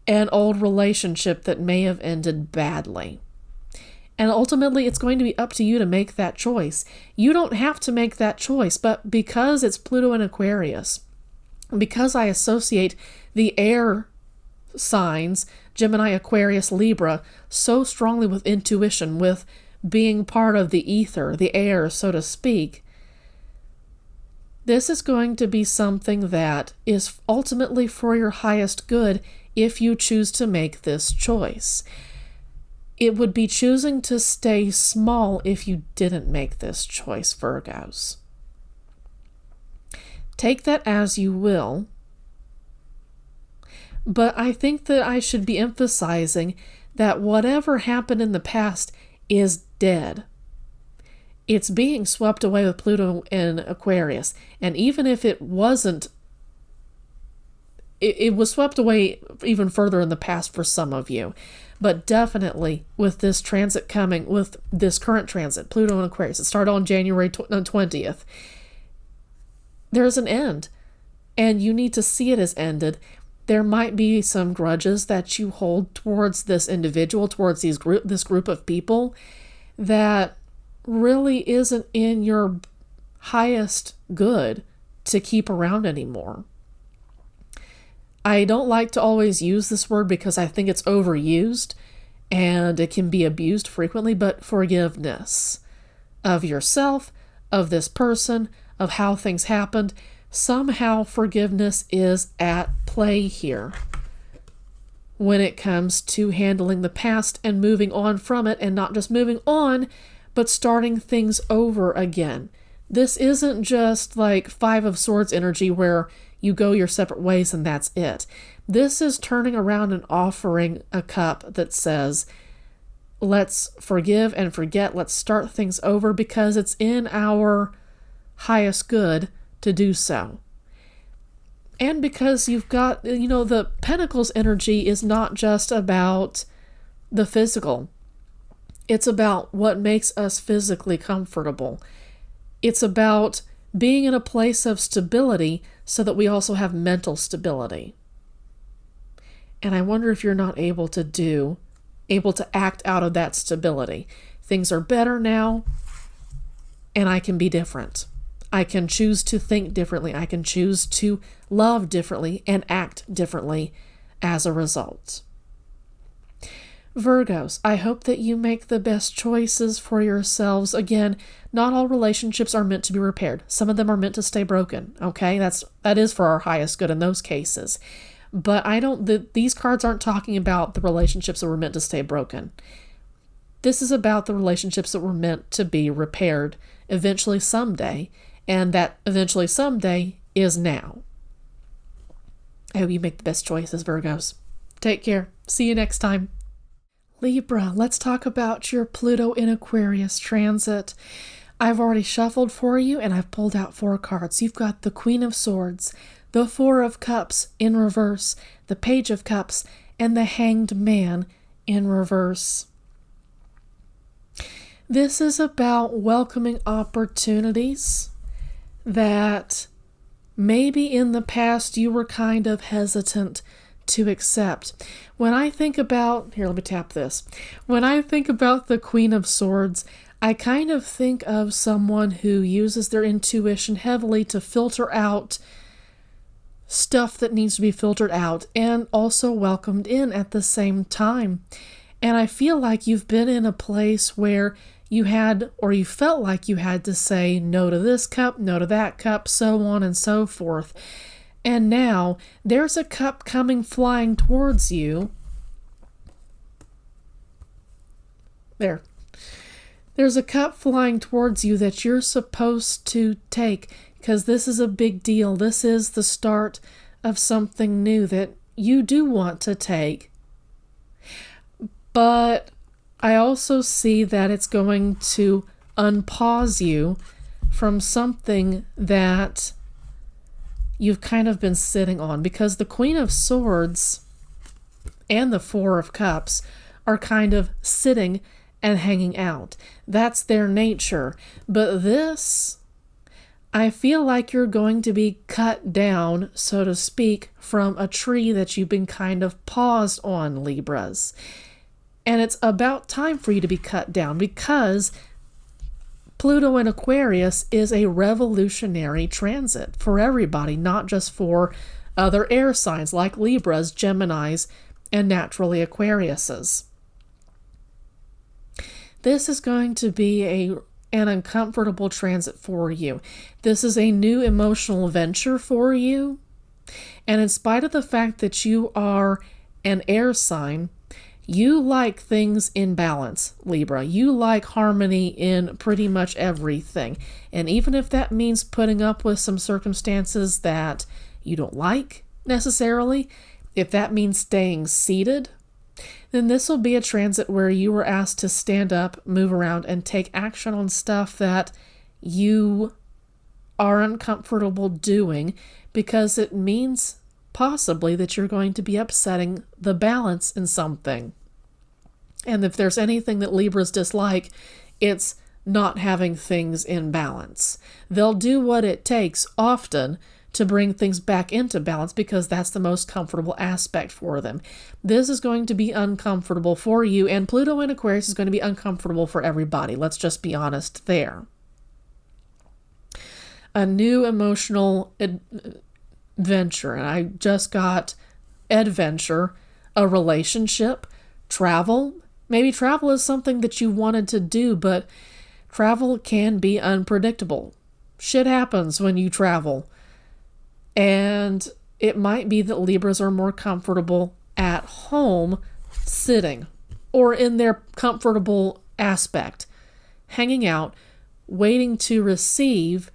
an old relationship that may have ended badly. And ultimately, it's going to be up to you to make that choice. You don't have to make that choice, but because it's Pluto in Aquarius, because I associate the air signs, Gemini, Aquarius, Libra, so strongly with intuition, with being part of the ether, the air, so to speak, this is going to be something that is ultimately for your highest good if you choose to make this choice. It would be choosing to stay small if you didn't make this choice, Virgos. Take that as you will, but I think that I should be emphasizing that whatever happened in the past is dead. It's being swept away with Pluto in Aquarius. And even if it wasn't, it was swept away even further in the past for some of you. But definitely with this transit coming, with this current transit, Pluto in Aquarius, it started on January 20th. There's an end, and you need to see it as ended. There might be some grudges that you hold towards this individual, towards this group of people that really isn't in your highest good to keep around anymore. I don't like to always use this word because I think it's overused and it can be abused frequently, but forgiveness of yourself, of this person, of how things happened. Somehow forgiveness is at play here when it comes to handling the past and moving on from it, and not just moving on, but starting things over again. This isn't just like Five of Swords energy where you go your separate ways and that's it. This is turning around and offering a cup that says, let's forgive and forget, let's start things over, because it's in our highest good to do so. And because you've got, the Pentacles energy is not just about the physical. It's about what makes us physically comfortable. It's about being in a place of stability so that we also have mental stability. And I wonder if you're not able to act out of that stability. Things are better now, and I can be different. I can choose to think differently. I can choose to love differently and act differently as a result. Virgos, I hope that you make the best choices for yourselves. Again, not all relationships are meant to be repaired. Some of them are meant to stay broken, okay? That is for our highest good in those cases. But these cards aren't talking about the relationships that were meant to stay broken. This is about the relationships that were meant to be repaired eventually someday, and that eventually someday is now. I hope you make the best choices, Virgos. Take care. See you next time. Libra, let's talk about your Pluto in Aquarius transit. I've already shuffled for you and I've pulled out 4 cards. You've got the Queen of Swords, the 4 of Cups in reverse, the Page of Cups, and the Hanged Man in reverse. This is about welcoming opportunities that maybe in the past you were kind of hesitant to accept. When I think about, here, let me tap this. When I think about the Queen of Swords, I kind of think of someone who uses their intuition heavily to filter out stuff that needs to be filtered out and also welcomed in at the same time. And I feel like you've been in a place where you felt like you had to say no to this cup, no to that cup, so on and so forth. And now there's a cup coming flying towards you. There. There's a cup flying towards you that you're supposed to take, because this is a big deal. This is the start of something new that you do want to take. But I also see that it's going to unpause you from something that you've kind of been sitting on, because the Queen of Swords and the Four of Cups are kind of sitting and hanging out. That's their nature. But this, I feel like you're going to be cut down, so to speak, from a tree that you've been kind of paused on, Libras. And it's about time for you to be cut down, because Pluto in Aquarius is a revolutionary transit for everybody, not just for other air signs like Libras, Geminis, and naturally Aquariuses. This is going to be an uncomfortable transit for you. This is a new emotional venture for you. And in spite of the fact that you are an air sign, you like things in balance, Libra. You like harmony in pretty much everything. And even if that means putting up with some circumstances that you don't like necessarily, if that means staying seated, then this will be a transit where you were asked to stand up, move around, and take action on stuff that you are uncomfortable doing, because it means possibly that you're going to be upsetting the balance in something. And if there's anything that Libras dislike, it's not having things in balance. They'll do what it takes often to bring things back into balance, because that's the most comfortable aspect for them. This is going to be uncomfortable for you, and Pluto in Aquarius is going to be uncomfortable for everybody. Let's just be honest there. A new emotional adventure, and I just got adventure, a relationship, travel. Maybe travel is something that you wanted to do, but travel can be unpredictable. Shit happens when you travel. And it might be that Libras are more comfortable at home sitting, or in their comfortable aspect, hanging out, waiting to receive.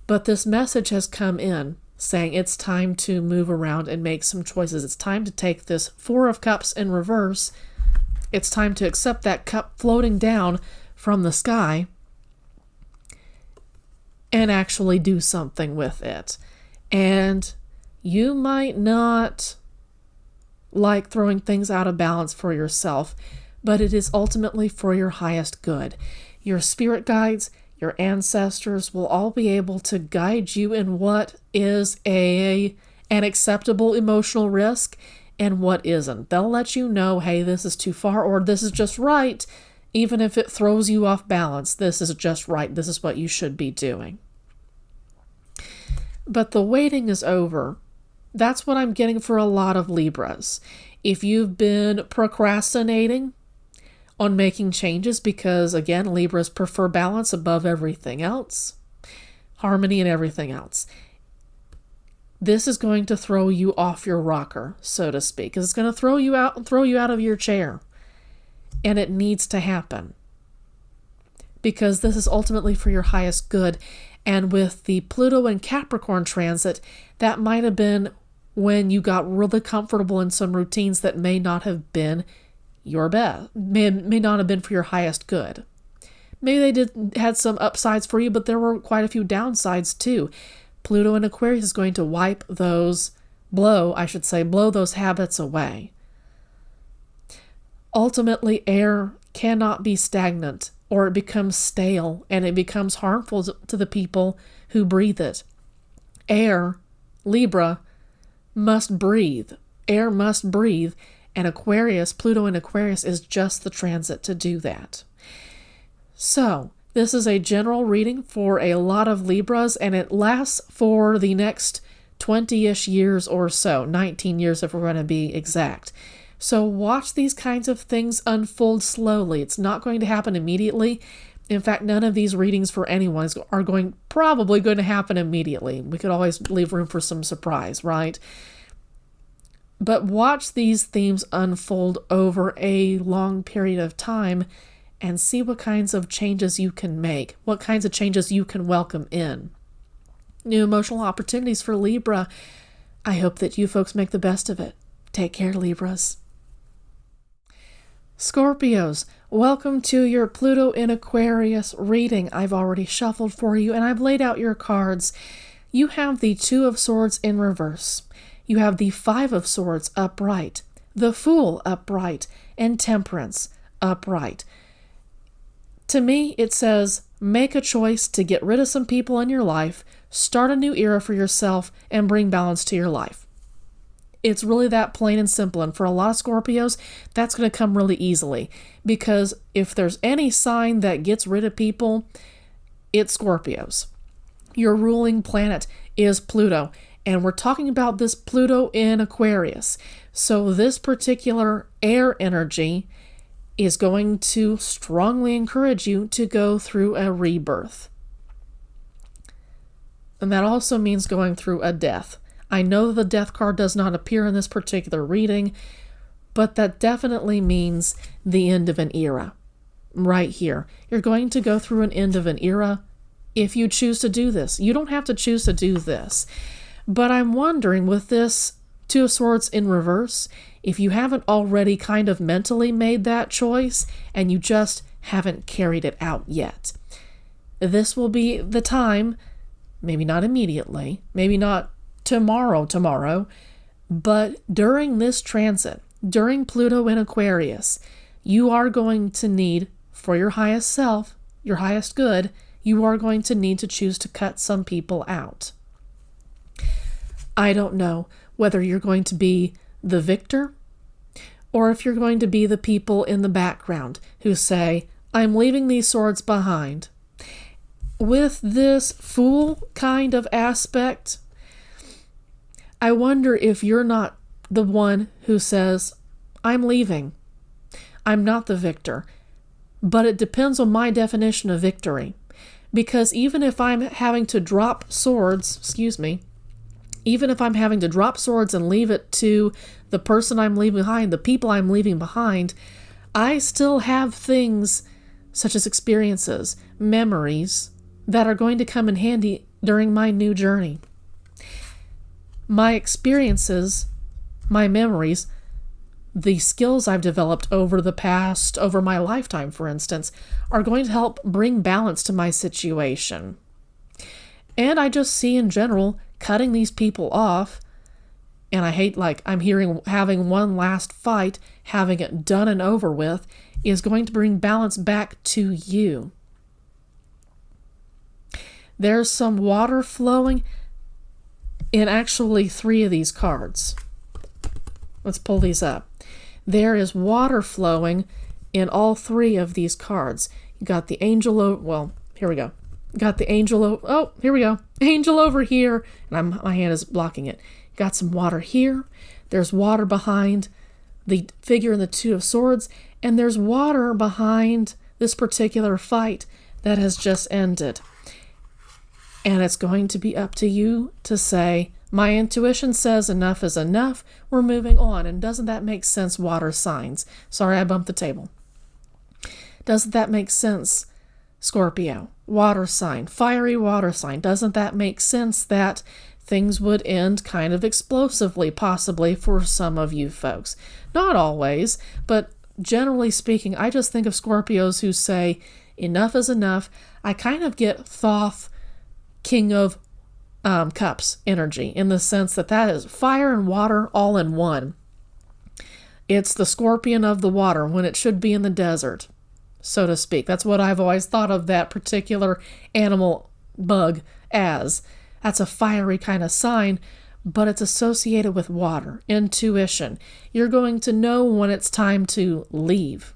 But this message has come in saying it's time to move around and make some choices. It's time to take this Four of Cups in reverse. It's time to accept that cup floating down from the sky and actually do something with it. And you might not like throwing things out of balance for yourself, but it is ultimately for your highest good. Your spirit guides, your ancestors will all be able to guide you in what is an acceptable emotional risk and what isn't. They'll let you know, hey, this is too far, or this is just right. Even if it throws you off balance, this is just right. This is what you should be doing. But the waiting is over. That's what I'm getting for a lot of Libras. If you've been procrastinating on making changes, because again, Libras prefer balance above everything else, harmony and everything else, this is going to throw you off your rocker, so to speak. Because it's going to throw you out of your chair. And it needs to happen, because this is ultimately for your highest good. And with the Pluto and Capricorn transit, that might have been when you got really comfortable in some routines that may not have been your best, may not have been for your highest good. Maybe they had some upsides for you, but there were quite a few downsides too. Pluto in Aquarius is going to blow those habits away. Ultimately, air cannot be stagnant, or it becomes stale and it becomes harmful to the people who breathe it. Air, Libra, must breathe. Air must breathe, and Aquarius, Pluto in Aquarius, is just the transit to do that. So, this is a general reading for a lot of Libras, and it lasts for the next 20-ish years or so, 19 years if we're going to be exact. So watch these kinds of things unfold slowly. It's not going to happen immediately. In fact, none of these readings for anyone are probably going to happen immediately. We could always leave room for some surprise, right? But watch these themes unfold over a long period of time and see what kinds of changes you can make, what kinds of changes you can welcome in. New emotional opportunities for Libra. I hope that you folks make the best of it. Take care, Libras. Scorpios, welcome to your Pluto in Aquarius reading. I've already shuffled for you and I've laid out your cards. You have the Two of Swords in reverse. You have the Five of Swords upright, the Fool upright, and Temperance upright. To me, it says, make a choice to get rid of some people in your life, start a new era for yourself, and bring balance to your life. It's really that plain and simple. And for a lot of Scorpios, that's going to come really easily. Because if there's any sign that gets rid of people, it's Scorpios. Your ruling planet is Pluto. And we're talking about this Pluto in Aquarius. So this particular air energy is going to strongly encourage you to go through a rebirth. And that also means going through a death. I know the death card does not appear in this particular reading, but that definitely means the end of an era. Right here. You're going to go through an end of an era if you choose to do this. You don't have to choose to do this. But I'm wondering, with this Two of Swords in reverse, if you haven't already kind of mentally made that choice and you just haven't carried it out yet. This will be the time, maybe not immediately, maybe not tomorrow, but during this transit, during Pluto in Aquarius, you are going to need, for your highest self, your highest good, you are going to need to choose to cut some people out. I don't know whether you're going to be the victor or if you're going to be the people in the background who say, I'm leaving these swords behind. With this Fool kind of aspect, I wonder if you're not the one who says, I'm leaving. I'm not the victor. But it depends on my definition of victory. Because even if I'm having to drop swords, even if I'm having to drop swords and leave it to the person I'm leaving behind, the people I'm leaving behind, I still have things such as experiences, memories, that are going to come in handy during my new journey. My experiences, my memories, the skills I've developed over my lifetime, for instance, are going to help bring balance to my situation. And I just see in general, cutting these people off, and I hate, having one last fight, having it done and over with, is going to bring balance back to you. There's some water flowing in actually 3 of these cards. Let's pull these up. There is water flowing in all 3 of these cards. You got the angel here we go. Got the angel here we go. Angel over here, and my hand is blocking it. Got some water here. There's water behind the figure in the Two of Swords, and there's water behind this particular fight that has just ended. And it's going to be up to you to say, my intuition says enough is enough. We're moving on. And doesn't that make sense, water signs? Sorry, I bumped the table. Doesn't that make sense, Scorpio? Water sign, fiery water sign. Doesn't that make sense that things would end kind of explosively, possibly for some of you folks? Not always, but generally speaking, I just think of Scorpios who say, enough is enough. I kind of get Thoth, King of Cups energy, in the sense that is fire and water all in one. It's the scorpion of the water when it should be in the desert, so to speak. That's what I've always thought of that particular animal bug as. That's a fiery kind of sign, but it's associated with water, intuition. You're going to know when it's time to leave.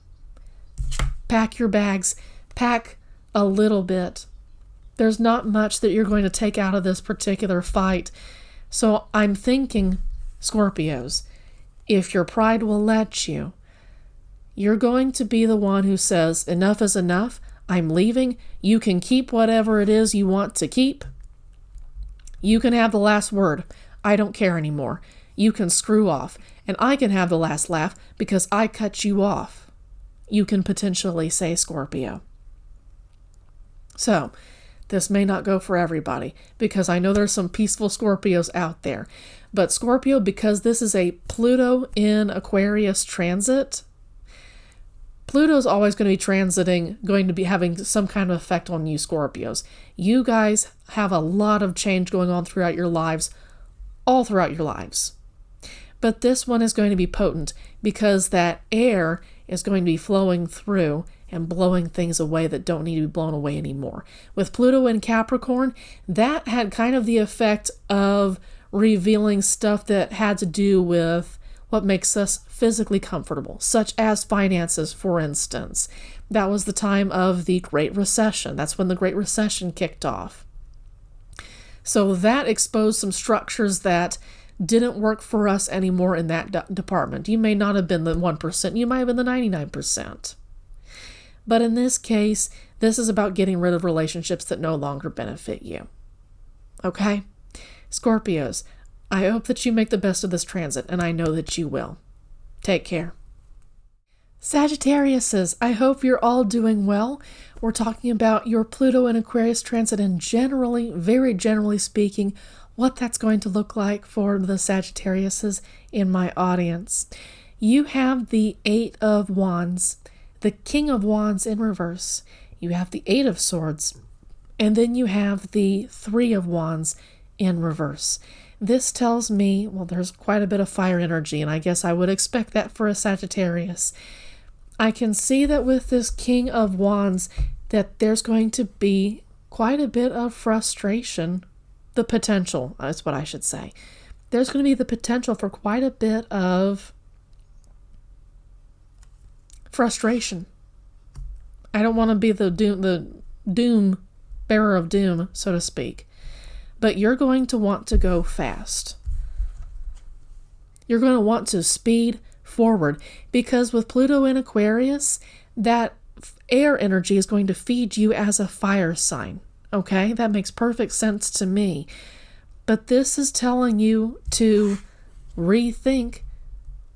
Pack your bags, pack a little bit. There's not much that you're going to take out of this particular fight. So I'm thinking, Scorpios, if your pride will let you, you're going to be the one who says, enough is enough. I'm leaving. You can keep whatever it is you want to keep. You can have the last word. I don't care anymore. You can screw off. And I can have the last laugh because I cut you off. you can potentially say Scorpio. So, this may not go for everybody, because I know there's some peaceful Scorpios out there. But Scorpio, because this is a Pluto in Aquarius transit, Pluto's always going to be transiting, going to be having some kind of effect on you Scorpios. You guys have a lot of change going on throughout your lives, all throughout your lives. But this one is going to be potent because that air is going to be flowing through and blowing things away that don't need to be blown away anymore. With Pluto in Capricorn, that had kind of the effect of revealing stuff that had to do with what makes us physically comfortable, such as finances, for instance. That was the time of the Great Recession. That's when the Great Recession kicked off. So that exposed some structures that didn't work for us anymore in that department. You may not have been the 1%, you might have been the 99%. But in this case, this is about getting rid of relationships that no longer benefit you. Okay? Scorpios, I hope that you make the best of this transit, and I know that you will. Take care. Sagittariuses, I hope you're all doing well. We're talking about your Pluto and Aquarius transit and generally, very generally speaking, what that's going to look like for the Sagittariuses in my audience. You have the Eight of Wands, the King of Wands in reverse. You have the Eight of Swords, and then you have the Three of Wands in reverse. This tells me, well, there's quite a bit of fire energy, and I guess I would expect that for a Sagittarius. I can see that with this King of Wands that there's going to be quite a bit of frustration. The potential, is what I should say. There's going to be the potential for quite a bit of frustration. I don't want to be the doom bearer of doom, so to speak. But you're going to want to go fast. You're going to want to speed forward because with Pluto in Aquarius, that air energy is going to feed you as a fire sign. Okay, that makes perfect sense to me. But this is telling you to rethink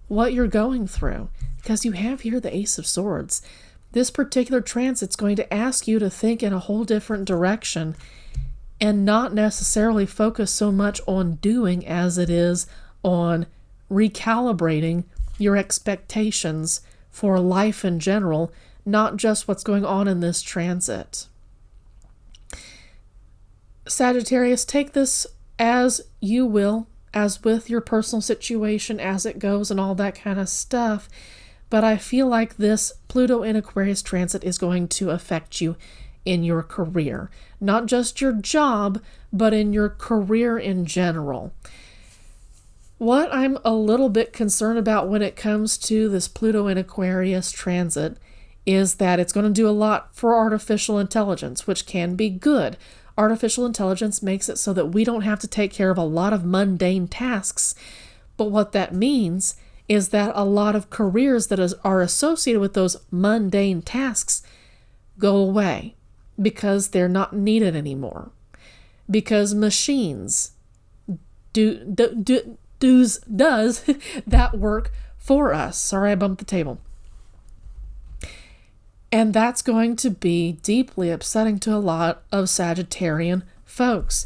what you're going through because you have here the Ace of Swords. This particular transit's going to ask you to think in a whole different direction and not necessarily focus so much on doing as it is on recalibrating your expectations for life in general, not just what's going on in this transit. Sagittarius, take this as you will, as with your personal situation, as it goes and all that kind of stuff. But I feel like this Pluto in Aquarius transit is going to affect you in your career. Not just your job, but in your career in general. What I'm a little bit concerned about when it comes to this Pluto in Aquarius transit is that it's going to do a lot for artificial intelligence, which can be good. Artificial intelligence makes it so that we don't have to take care of a lot of mundane tasks. But what that means is that a lot of careers that are associated with those mundane tasks go away because they're not needed anymore. Because machines does that work for us. Sorry, I bumped the table. And that's going to be deeply upsetting to a lot of Sagittarian folks.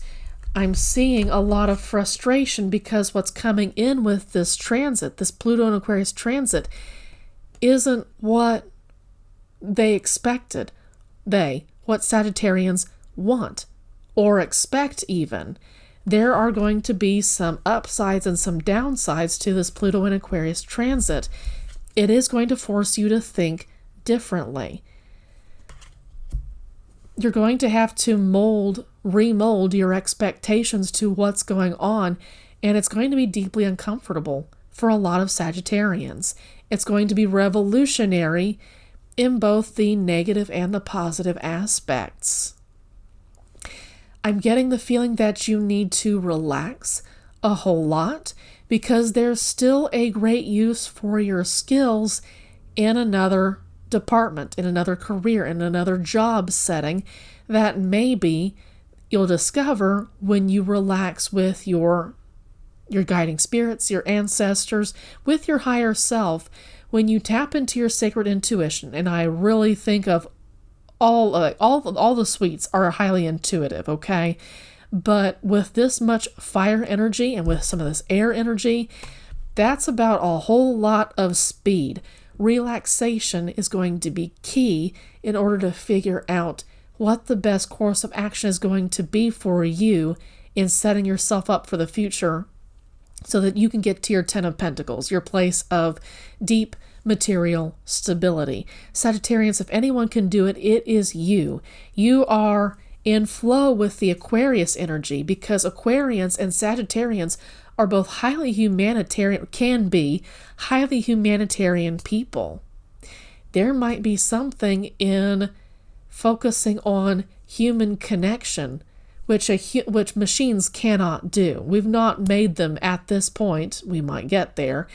I'm seeing a lot of frustration because what's coming in with this transit, this Pluto and Aquarius transit, isn't what they expected. What Sagittarians want or expect even. There are going to be some upsides and some downsides to this Pluto and Aquarius transit. It is going to force you to think differently. You're going to have to remold your expectations to what's going on, and it's going to be deeply uncomfortable for a lot of Sagittarians. It's going to be revolutionary in both the negative and the positive aspects. I'm getting the feeling that you need to relax a whole lot because there's still a great use for your skills in another department, in another career, in another job setting that maybe you'll discover when you relax with your guiding spirits, your ancestors, with your higher self, when you tap into your sacred intuition, and I really think of all the suites are highly intuitive, okay? But with this much fire energy and with some of this air energy, that's about a whole lot of speed. Relaxation is going to be key in order to figure out what the best course of action is going to be for you in setting yourself up for the future so that you can get to your 10 of Pentacles, your place of deep material stability. Sagittarians, if anyone can do it, it is you. You are in flow with the Aquarius energy because Aquarians and Sagittarians are both highly humanitarian, can be highly humanitarian people. There might be something in focusing on human connection, which machines cannot do. We've not made them at this point. We might get there,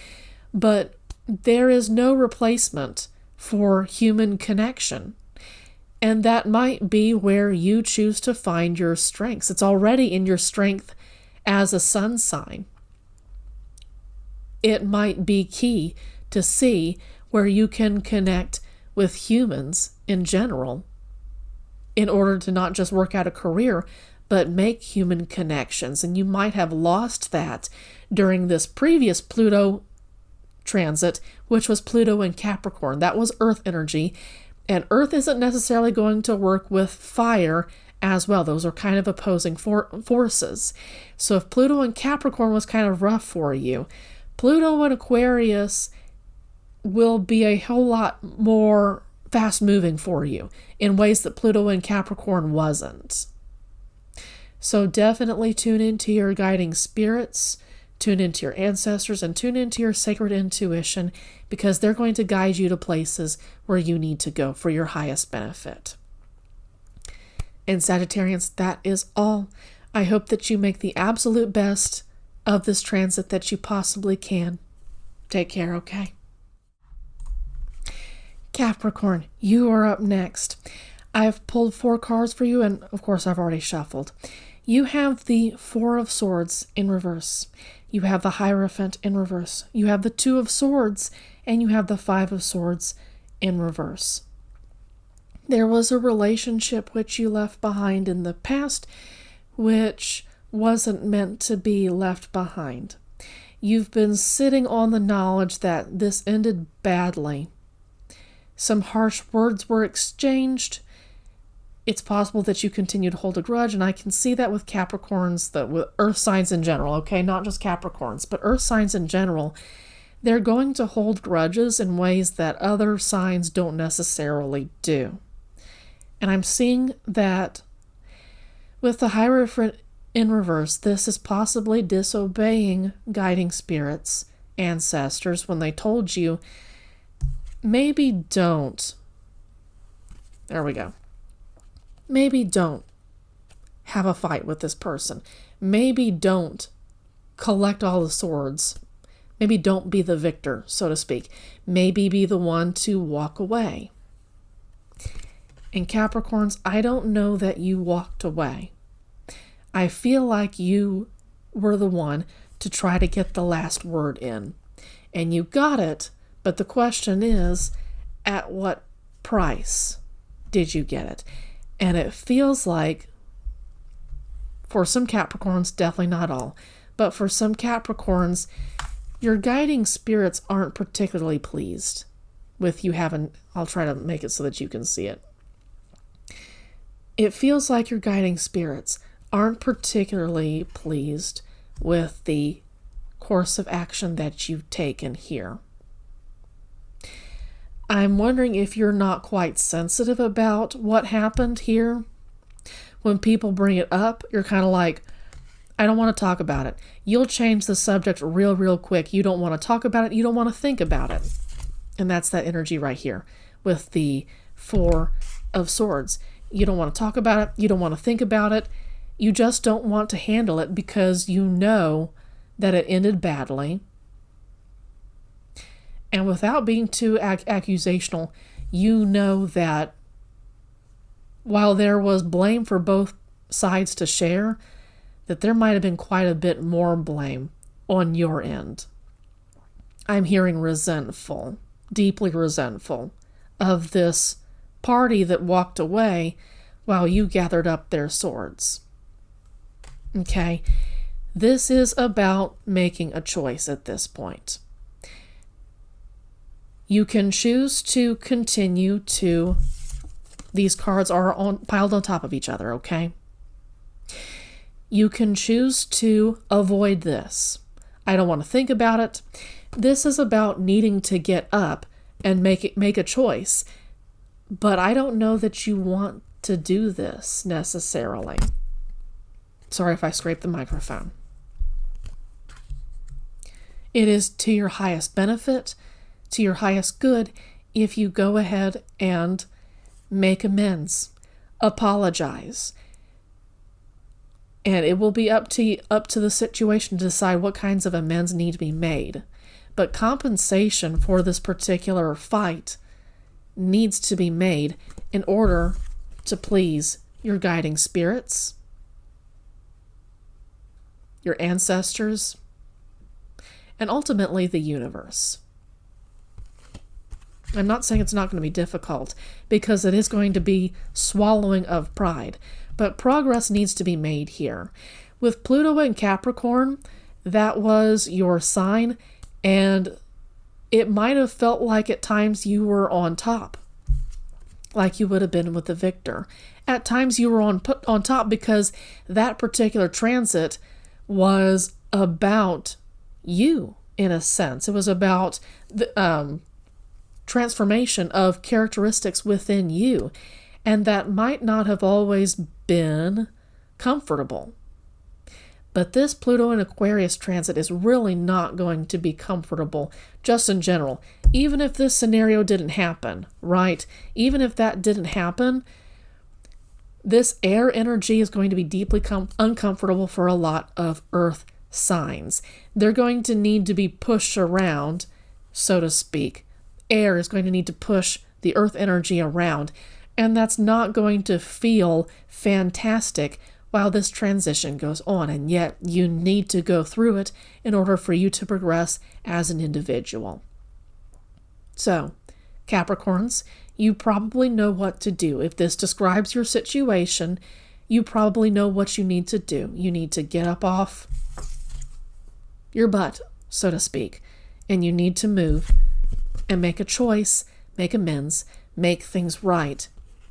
but there is no replacement for human connection. And that might be where you choose to find your strengths. It's already in your strength as a sun sign. It might be key to see where you can connect with humans in general in order to not just work out a career, but make human connections. And you might have lost that during this previous Pluto transit, which was Pluto in Capricorn. That was Earth energy. And Earth isn't necessarily going to work with fire as well. Those are kind of opposing forces. So if Pluto in Capricorn was kind of rough for you, Pluto in Aquarius will be a whole lot more fast-moving for you in ways that Pluto in Capricorn wasn't. So definitely tune into your guiding spirits, tune into your ancestors, and tune into your sacred intuition because they're going to guide you to places where you need to go for your highest benefit. And Sagittarians, that is all. I hope that you make the absolute best of this transit that you possibly can. Take care, okay? Capricorn, you are up next. I've pulled 4 cards for you, and of course I've already shuffled. You have the 4 of Swords in reverse. You have the Hierophant in reverse. You have the 2 of Swords, and you have the 5 of Swords in reverse. There was a relationship which you left behind in the past, which wasn't meant to be left behind. You've been sitting on the knowledge that this ended badly. Some harsh words were exchanged. It's possible that you continue to hold a grudge, and I can see that with Capricorns, with Earth signs in general, okay? Not just Capricorns, but Earth signs in general. They're going to hold grudges in ways that other signs don't necessarily do. And I'm seeing that with the Hierophant in reverse, this is possibly disobeying guiding spirits, ancestors, when they told you, maybe don't. There we go. Maybe don't have a fight with this person. Maybe don't collect all the swords. Maybe don't be the victor, so to speak. Maybe be the one to walk away. And Capricorns, I don't know that you walked away. I feel like you were the one to try to get the last word in. And you got it, but the question is, at what price did you get it? And it feels like, for some Capricorns, definitely not all, but for some Capricorns, your guiding spirits aren't particularly pleased with you having, I'll try to make it so that you can see it. It feels like your guiding spirits aren't particularly pleased with the course of action that you've taken here. I'm wondering if you're not quite sensitive about what happened here. When people bring it up, you're kind of like, I don't want to talk about it. You'll change the subject real quick. You don't want to talk about it. You don't want to think about it. And that's that energy right here with the 4 of Swords. You don't want to talk about it. You don't want to think about it. You just don't want to handle it because you know that it ended badly. And without being too accusational, you know that while there was blame for both sides to share, that there might have been quite a bit more blame on your end. I'm hearing resentful. deeply resentful of this party that walked away while you gathered up their swords. Okay? This is about making a choice at this point. You can choose to continue to... These cards are piled on top of each other, okay? You can choose to avoid this. I don't want to think about it. This is about needing to get up and make a choice. But I don't know that you want to do this necessarily. Sorry if I scraped the microphone. It is to your highest benefit, to your highest good, if you go ahead and make amends, apologize. And it will be up to the situation to decide what kinds of amends need to be made. But compensation for this particular fight needs to be made in order to please your guiding spirits, your ancestors, and ultimately the universe. I'm not saying it's not going to be difficult, because it is going to be swallowing of pride, but progress needs to be made here. With Pluto and Capricorn, that was your sign, and it might have felt like at times you were on top, like you would have been with the victor. At times you were on top because that particular transit was about you, in a sense. It was about the transformation of characteristics within you, and that might not have always been comfortable. But this Pluto and Aquarius transit is really not going to be comfortable, just in general. Even if this scenario didn't happen, right? Even if that didn't happen, this air energy is going to be deeply uncomfortable for a lot of earth signs. They're going to need to be pushed around, so to speak. Air is going to need to push the earth energy around, and that's not going to feel fantastic while this transition goes on, and yet you need to go through it in order for you to progress as an individual. So, Capricorns, you probably know what to do. If this describes your situation, you probably know what you need to do. You need to get up off your butt, so to speak, and you need to move and make a choice, make amends, make things right.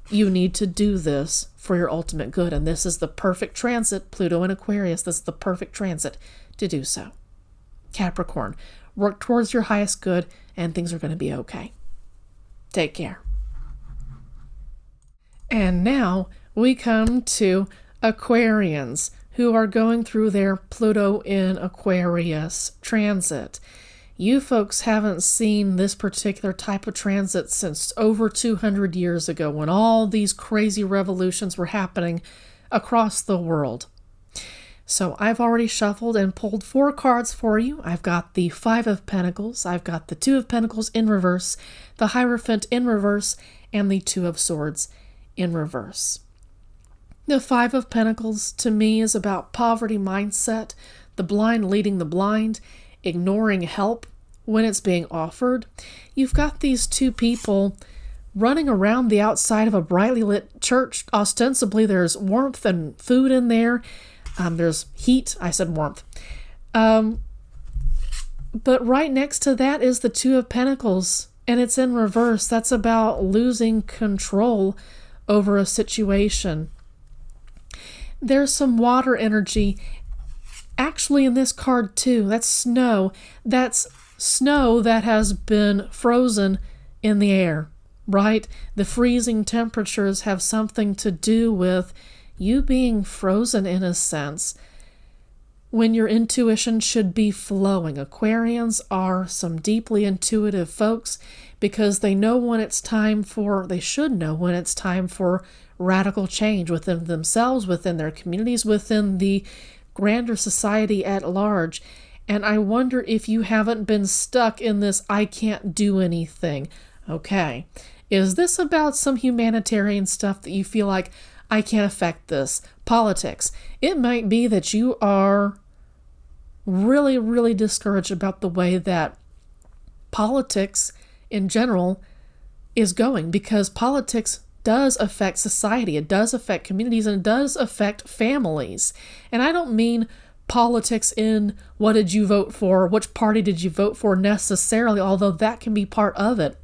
You need to do this for your ultimate good, and this is the perfect transit, Pluto and Aquarius. This is the perfect transit to do so. Capricorn, work towards your highest good, and things are going to be okay. Take care. And now we come to Aquarians, who are going through their Pluto in Aquarius transit. You folks haven't seen this particular type of transit since over 200 years ago, when all these crazy revolutions were happening across the world. So I've already shuffled and pulled 4 cards for you. I've got the 5 of Pentacles, I've got the 2 of Pentacles in reverse, the Hierophant in reverse, and the 2 of Swords in reverse. The 5 of Pentacles to me is about poverty mindset, the blind leading the blind, ignoring help when it's being offered. You've got these 2 people running around the outside of a brightly lit church. Ostensibly, there's warmth and food in there. There's heat. I said warmth. But right next to that is the 2 of Pentacles, and it's in reverse. That's about losing control over a situation. There's some water energy actually in this card too. That's snow. That's snow that has been frozen in the air, right? The freezing temperatures have something to do with you being frozen in a sense when your intuition should be flowing. Aquarians are some deeply intuitive folks because they should know when it's time for radical change within themselves, within their communities, within the grander society at large. And I wonder if you haven't been stuck in this I can't do anything. Okay, is this about some humanitarian stuff that you feel like I can't affect this? Politics. It might be that you are really, really discouraged about the way that politics in general is going, because politics does affect society, it does affect communities, and it does affect families. And I don't mean politics in what did you vote for, which party did you vote for necessarily, although that can be part of it.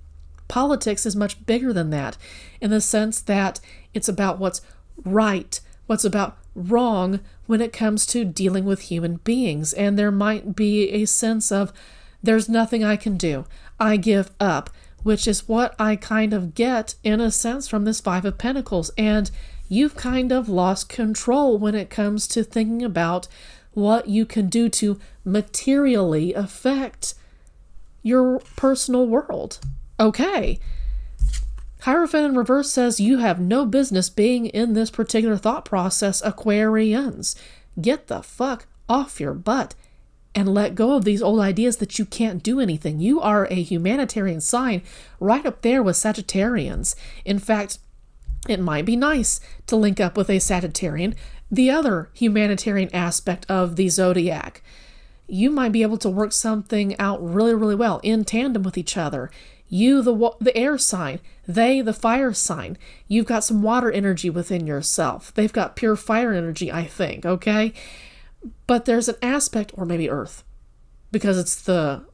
Politics is much bigger than that, in the sense that it's about what's right, what's about wrong when it comes to dealing with human beings. And there might be a sense of, there's nothing I can do, I give up, which is what I kind of get in a sense from this Five of Pentacles. And you've kind of lost control when it comes to thinking about what you can do to materially affect your personal world. Okay. Hierophant in reverse says you have no business being in this particular thought process, Aquarians. Get the fuck off your butt and let go of these old ideas that you can't do anything. You are a humanitarian sign right up there with Sagittarians. In fact, it might be nice to link up with a Sagittarian, the other humanitarian aspect of the Zodiac. You might be able to work something out really, really well in tandem with each other. You, the air sign, they, the fire sign. You've got some water energy within yourself. They've got pure fire energy, I think, okay? But there's an aspect, or maybe earth, because it's the...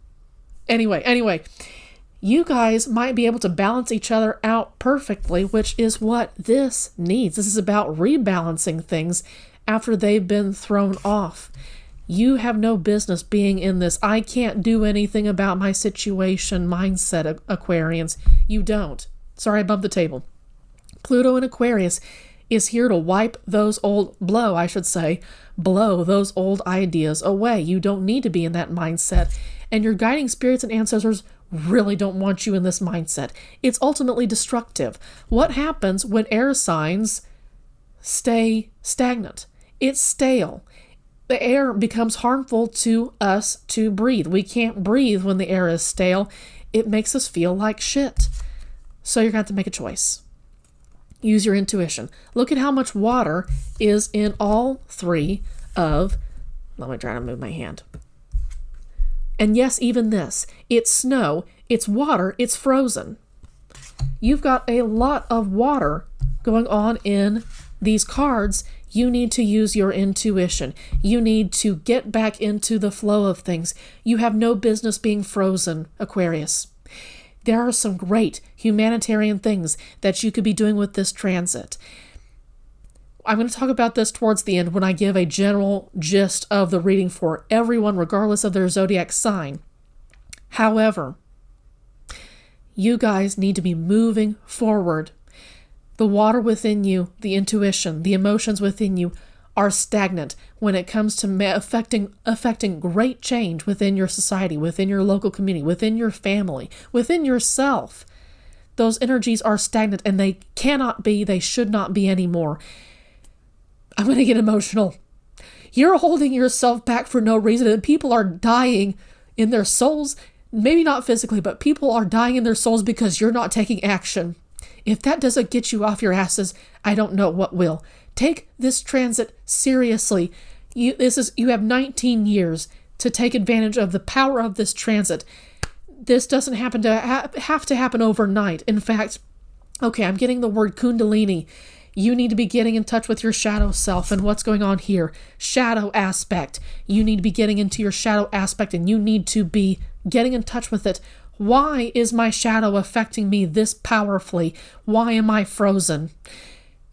Anyway, you guys might be able to balance each other out perfectly, which is what this needs. This is about rebalancing things after they've been thrown off. You have no business being in this I can't do anything about my situation mindset, Aquarians. You don't. Sorry, I bumped the table. Pluto in Aquarius is here to blow those old ideas away. You don't need to be in that mindset. And your guiding spirits and ancestors really don't want you in this mindset. It's ultimately destructive. What happens when air signs stay stagnant? It's stale. The air becomes harmful to us to breathe. We can't breathe when the air is stale. It makes us feel like shit. So you're going to have to make a choice. Use your intuition. Look at how much water is in all three of... Let me try to move my hand. And yes, even this. It's snow, it's water, it's frozen. You've got a lot of water going on in these cards. You need to use your intuition. You need to get back into the flow of things. You have no business being frozen, Aquarius. There are some great humanitarian things that you could be doing with this transit. I'm going to talk about this towards the end when I give a general gist of the reading for everyone, regardless of their zodiac sign. However, you guys need to be moving forward. The water within you, the intuition, the emotions within you are stagnant when it comes to affecting great change within your society, within your local community, within your family, within yourself. Those energies are stagnant and they should not be anymore. I'm going to get emotional. You're holding yourself back for no reason, and people are dying in their souls. Maybe not physically, but people are dying in their souls because you're not taking action. If that doesn't get you off your asses, I don't know what will. Take this transit seriously. You have 19 years to take advantage of the power of this transit. This doesn't have to happen overnight. In fact, okay, I'm getting the word kundalini. You need to be getting in touch with your shadow self and what's going on here. Shadow aspect. You need to be getting into your shadow aspect and you need to be getting in touch with it. Why is my shadow affecting me this powerfully? Why am I frozen?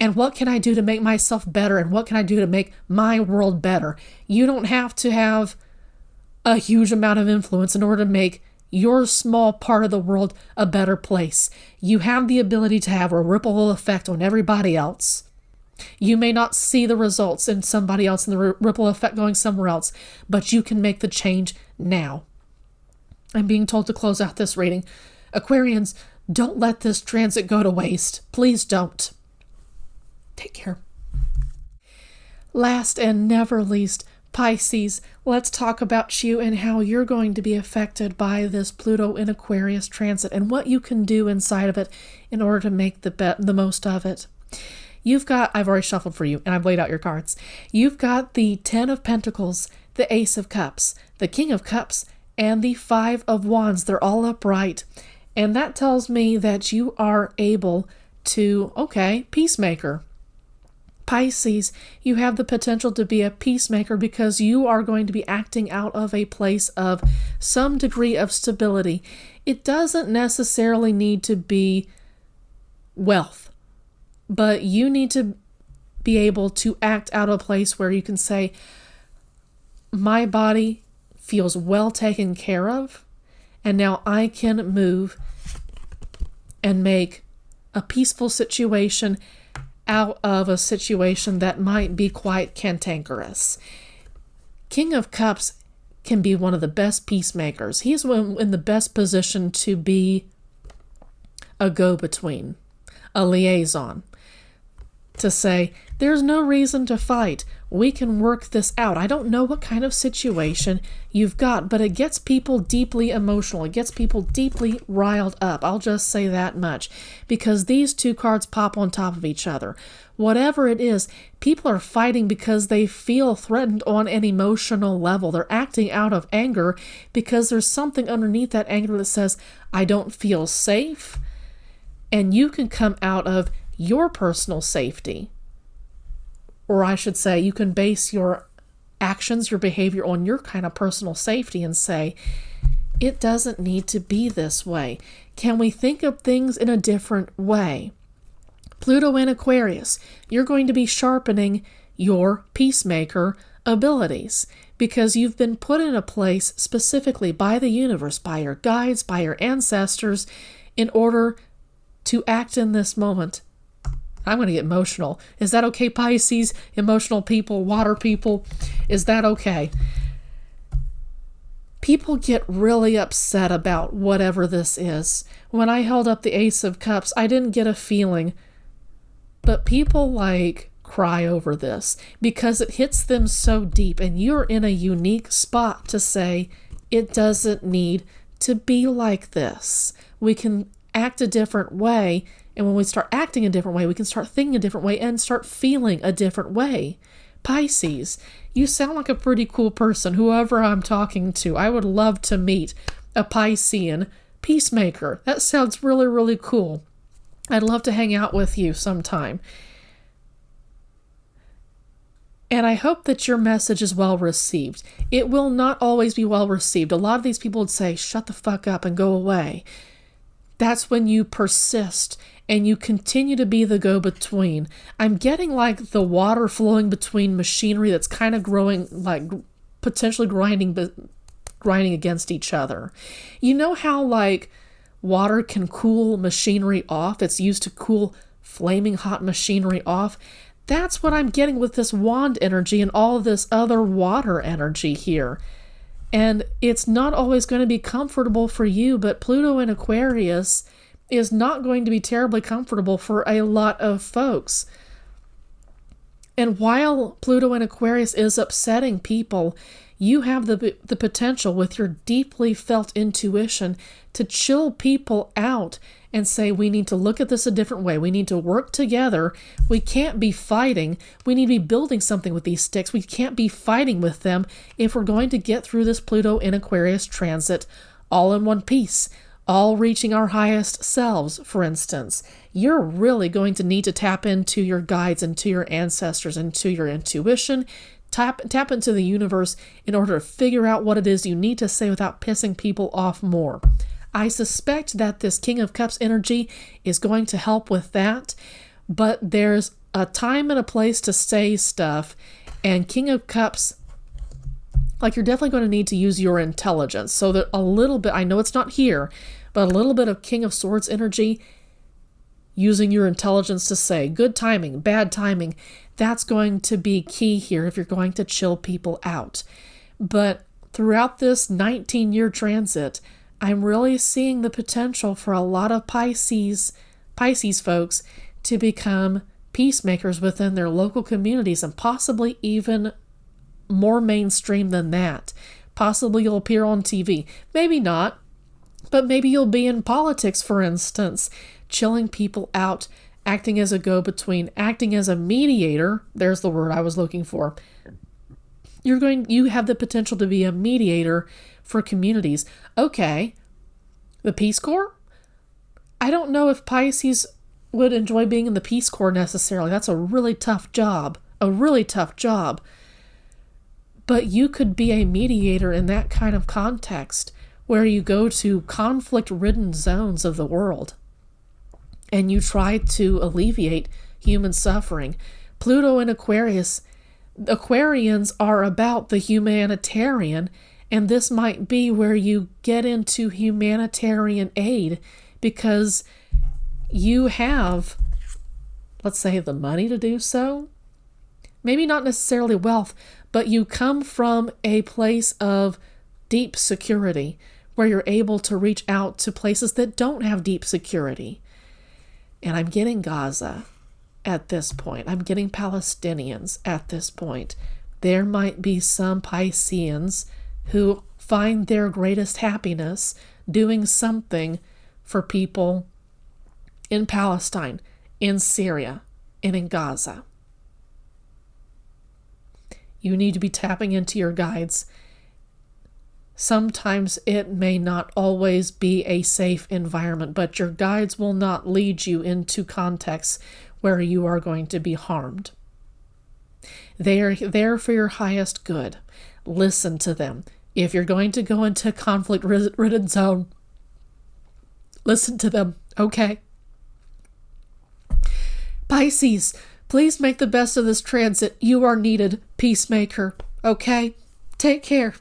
And what can I do to make myself better? And what can I do to make my world better? You don't have to have a huge amount of influence in order to make your small part of the world a better place. You have the ability to have a ripple effect on everybody else. You may not see the results in somebody else and the ripple effect going somewhere else, but you can make the change now. I'm being told to close out this reading. Aquarians, don't let this transit go to waste. Please don't. Take care. Last and never least, Pisces, let's talk about you and how you're going to be affected by this Pluto in Aquarius transit and what you can do inside of it in order to make the most of it. I've already shuffled for you and I've laid out your cards. You've got the 10 of Pentacles, the Ace of Cups, the King of Cups, and the 5 of Wands. They're all upright. And that tells me that you are able to, peacemaker. Pisces, you have the potential to be a peacemaker because you are going to be acting out of a place of some degree of stability. It doesn't necessarily need to be wealth, but you need to be able to act out of a place where you can say, my body feels well taken care of, and now I can move and make a peaceful situation out of a situation that might be quite cantankerous. King of Cups can be one of the best peacemakers. He's in the best position to be a go-between, a liaison, to say, there's no reason to fight. We can work this out. I don't know what kind of situation you've got, but it gets people deeply emotional. It gets people deeply riled up. I'll just say that much, because these two cards pop on top of each other. Whatever it is, people are fighting because they feel threatened on an emotional level. They're acting out of anger because there's something underneath that anger that says, I don't feel safe. And you can come out of your personal safety. Or I should say, you can base your actions, your behavior on your kind of personal safety and say, it doesn't need to be this way. Can we think of things in a different way? Pluto in Aquarius, you're going to be sharpening your peacemaker abilities because you've been put in a place specifically by the universe, by your guides, by your ancestors, in order to act in this moment. I'm going to get emotional. Is that okay, Pisces? Emotional people, water people, is that okay? People get really upset about whatever this is. When I held up the Ace of Cups, I didn't get a feeling, but people cry over this because it hits them so deep, and you're in a unique spot to say, it doesn't need to be like this. We can act a different way. And when we start acting a different way, we can start thinking a different way and start feeling a different way. Pisces, you sound like a pretty cool person, whoever I'm talking to. I would love to meet a Piscean peacemaker. That sounds really, really cool. I'd love to hang out with you sometime. And I hope that your message is well received. It will not always be well received. A lot of these people would say, shut the fuck up and go away. That's when you persist and you continue to be the go-between. I'm getting like the water flowing between machinery that's kind of growing, potentially grinding against each other. You know how water can cool machinery off? It's used to cool flaming hot machinery off. That's what I'm getting with this wand energy and all of this other water energy here. And it's not always going to be comfortable for you, but Pluto in Aquarius is not going to be terribly comfortable for a lot of folks. And while Pluto in Aquarius is upsetting people, you have the potential with your deeply felt intuition to chill people out and say, we need to look at this a different way. We need to work together. We can't be fighting. We need to be building something with these sticks. We can't be fighting with them if we're going to get through this Pluto in Aquarius transit all in one piece, all reaching our highest selves, for instance. You're really going to need to tap into your guides and to your ancestors and to your intuition. Tap into the universe in order to figure out what it is you need to say without pissing people off more. I suspect that this King of Cups energy is going to help with that, but there's a time and a place to say stuff, and King of Cups, you're definitely going to need to use your intelligence, so that a little bit, I know it's not here, but a little bit of King of Swords energy, using your intelligence to say good timing, bad timing, that's going to be key here if you're going to chill people out. But throughout this 19-year transit, I'm really seeing the potential for a lot of Pisces folks to become peacemakers within their local communities, and possibly even more mainstream than that. Possibly you'll appear on TV. Maybe not, but maybe you'll be in politics, for instance, chilling people out, acting as a go-between, acting as a mediator. There's the word I was looking for. You have the potential to be a mediator for communities. Okay, the Peace Corps? I don't know if Pisces would enjoy being in the Peace Corps necessarily. That's a really tough job. But you could be a mediator in that kind of context where you go to conflict-ridden zones of the world and you try to alleviate human suffering. Pluto in Aquarius, Aquarians are about the humanitarian, and this might be where you get into humanitarian aid because you have, let's say, the money to do so. Maybe not necessarily wealth, but you come from a place of deep security where you're able to reach out to places that don't have deep security. And I'm getting Gaza at this point. I'm getting Palestinians at this point. There might be some Pisceans who find their greatest happiness doing something for people in Palestine, in Syria, and in Gaza. You need to be tapping into your guides. Sometimes it may not always be a safe environment, but your guides will not lead you into contexts where you are going to be harmed. They are there for your highest good. Listen to them. If you're going to go into a conflict-ridden zone, listen to them, okay? Pisces, please make the best of this transit. You are needed, peacemaker, okay? Take care.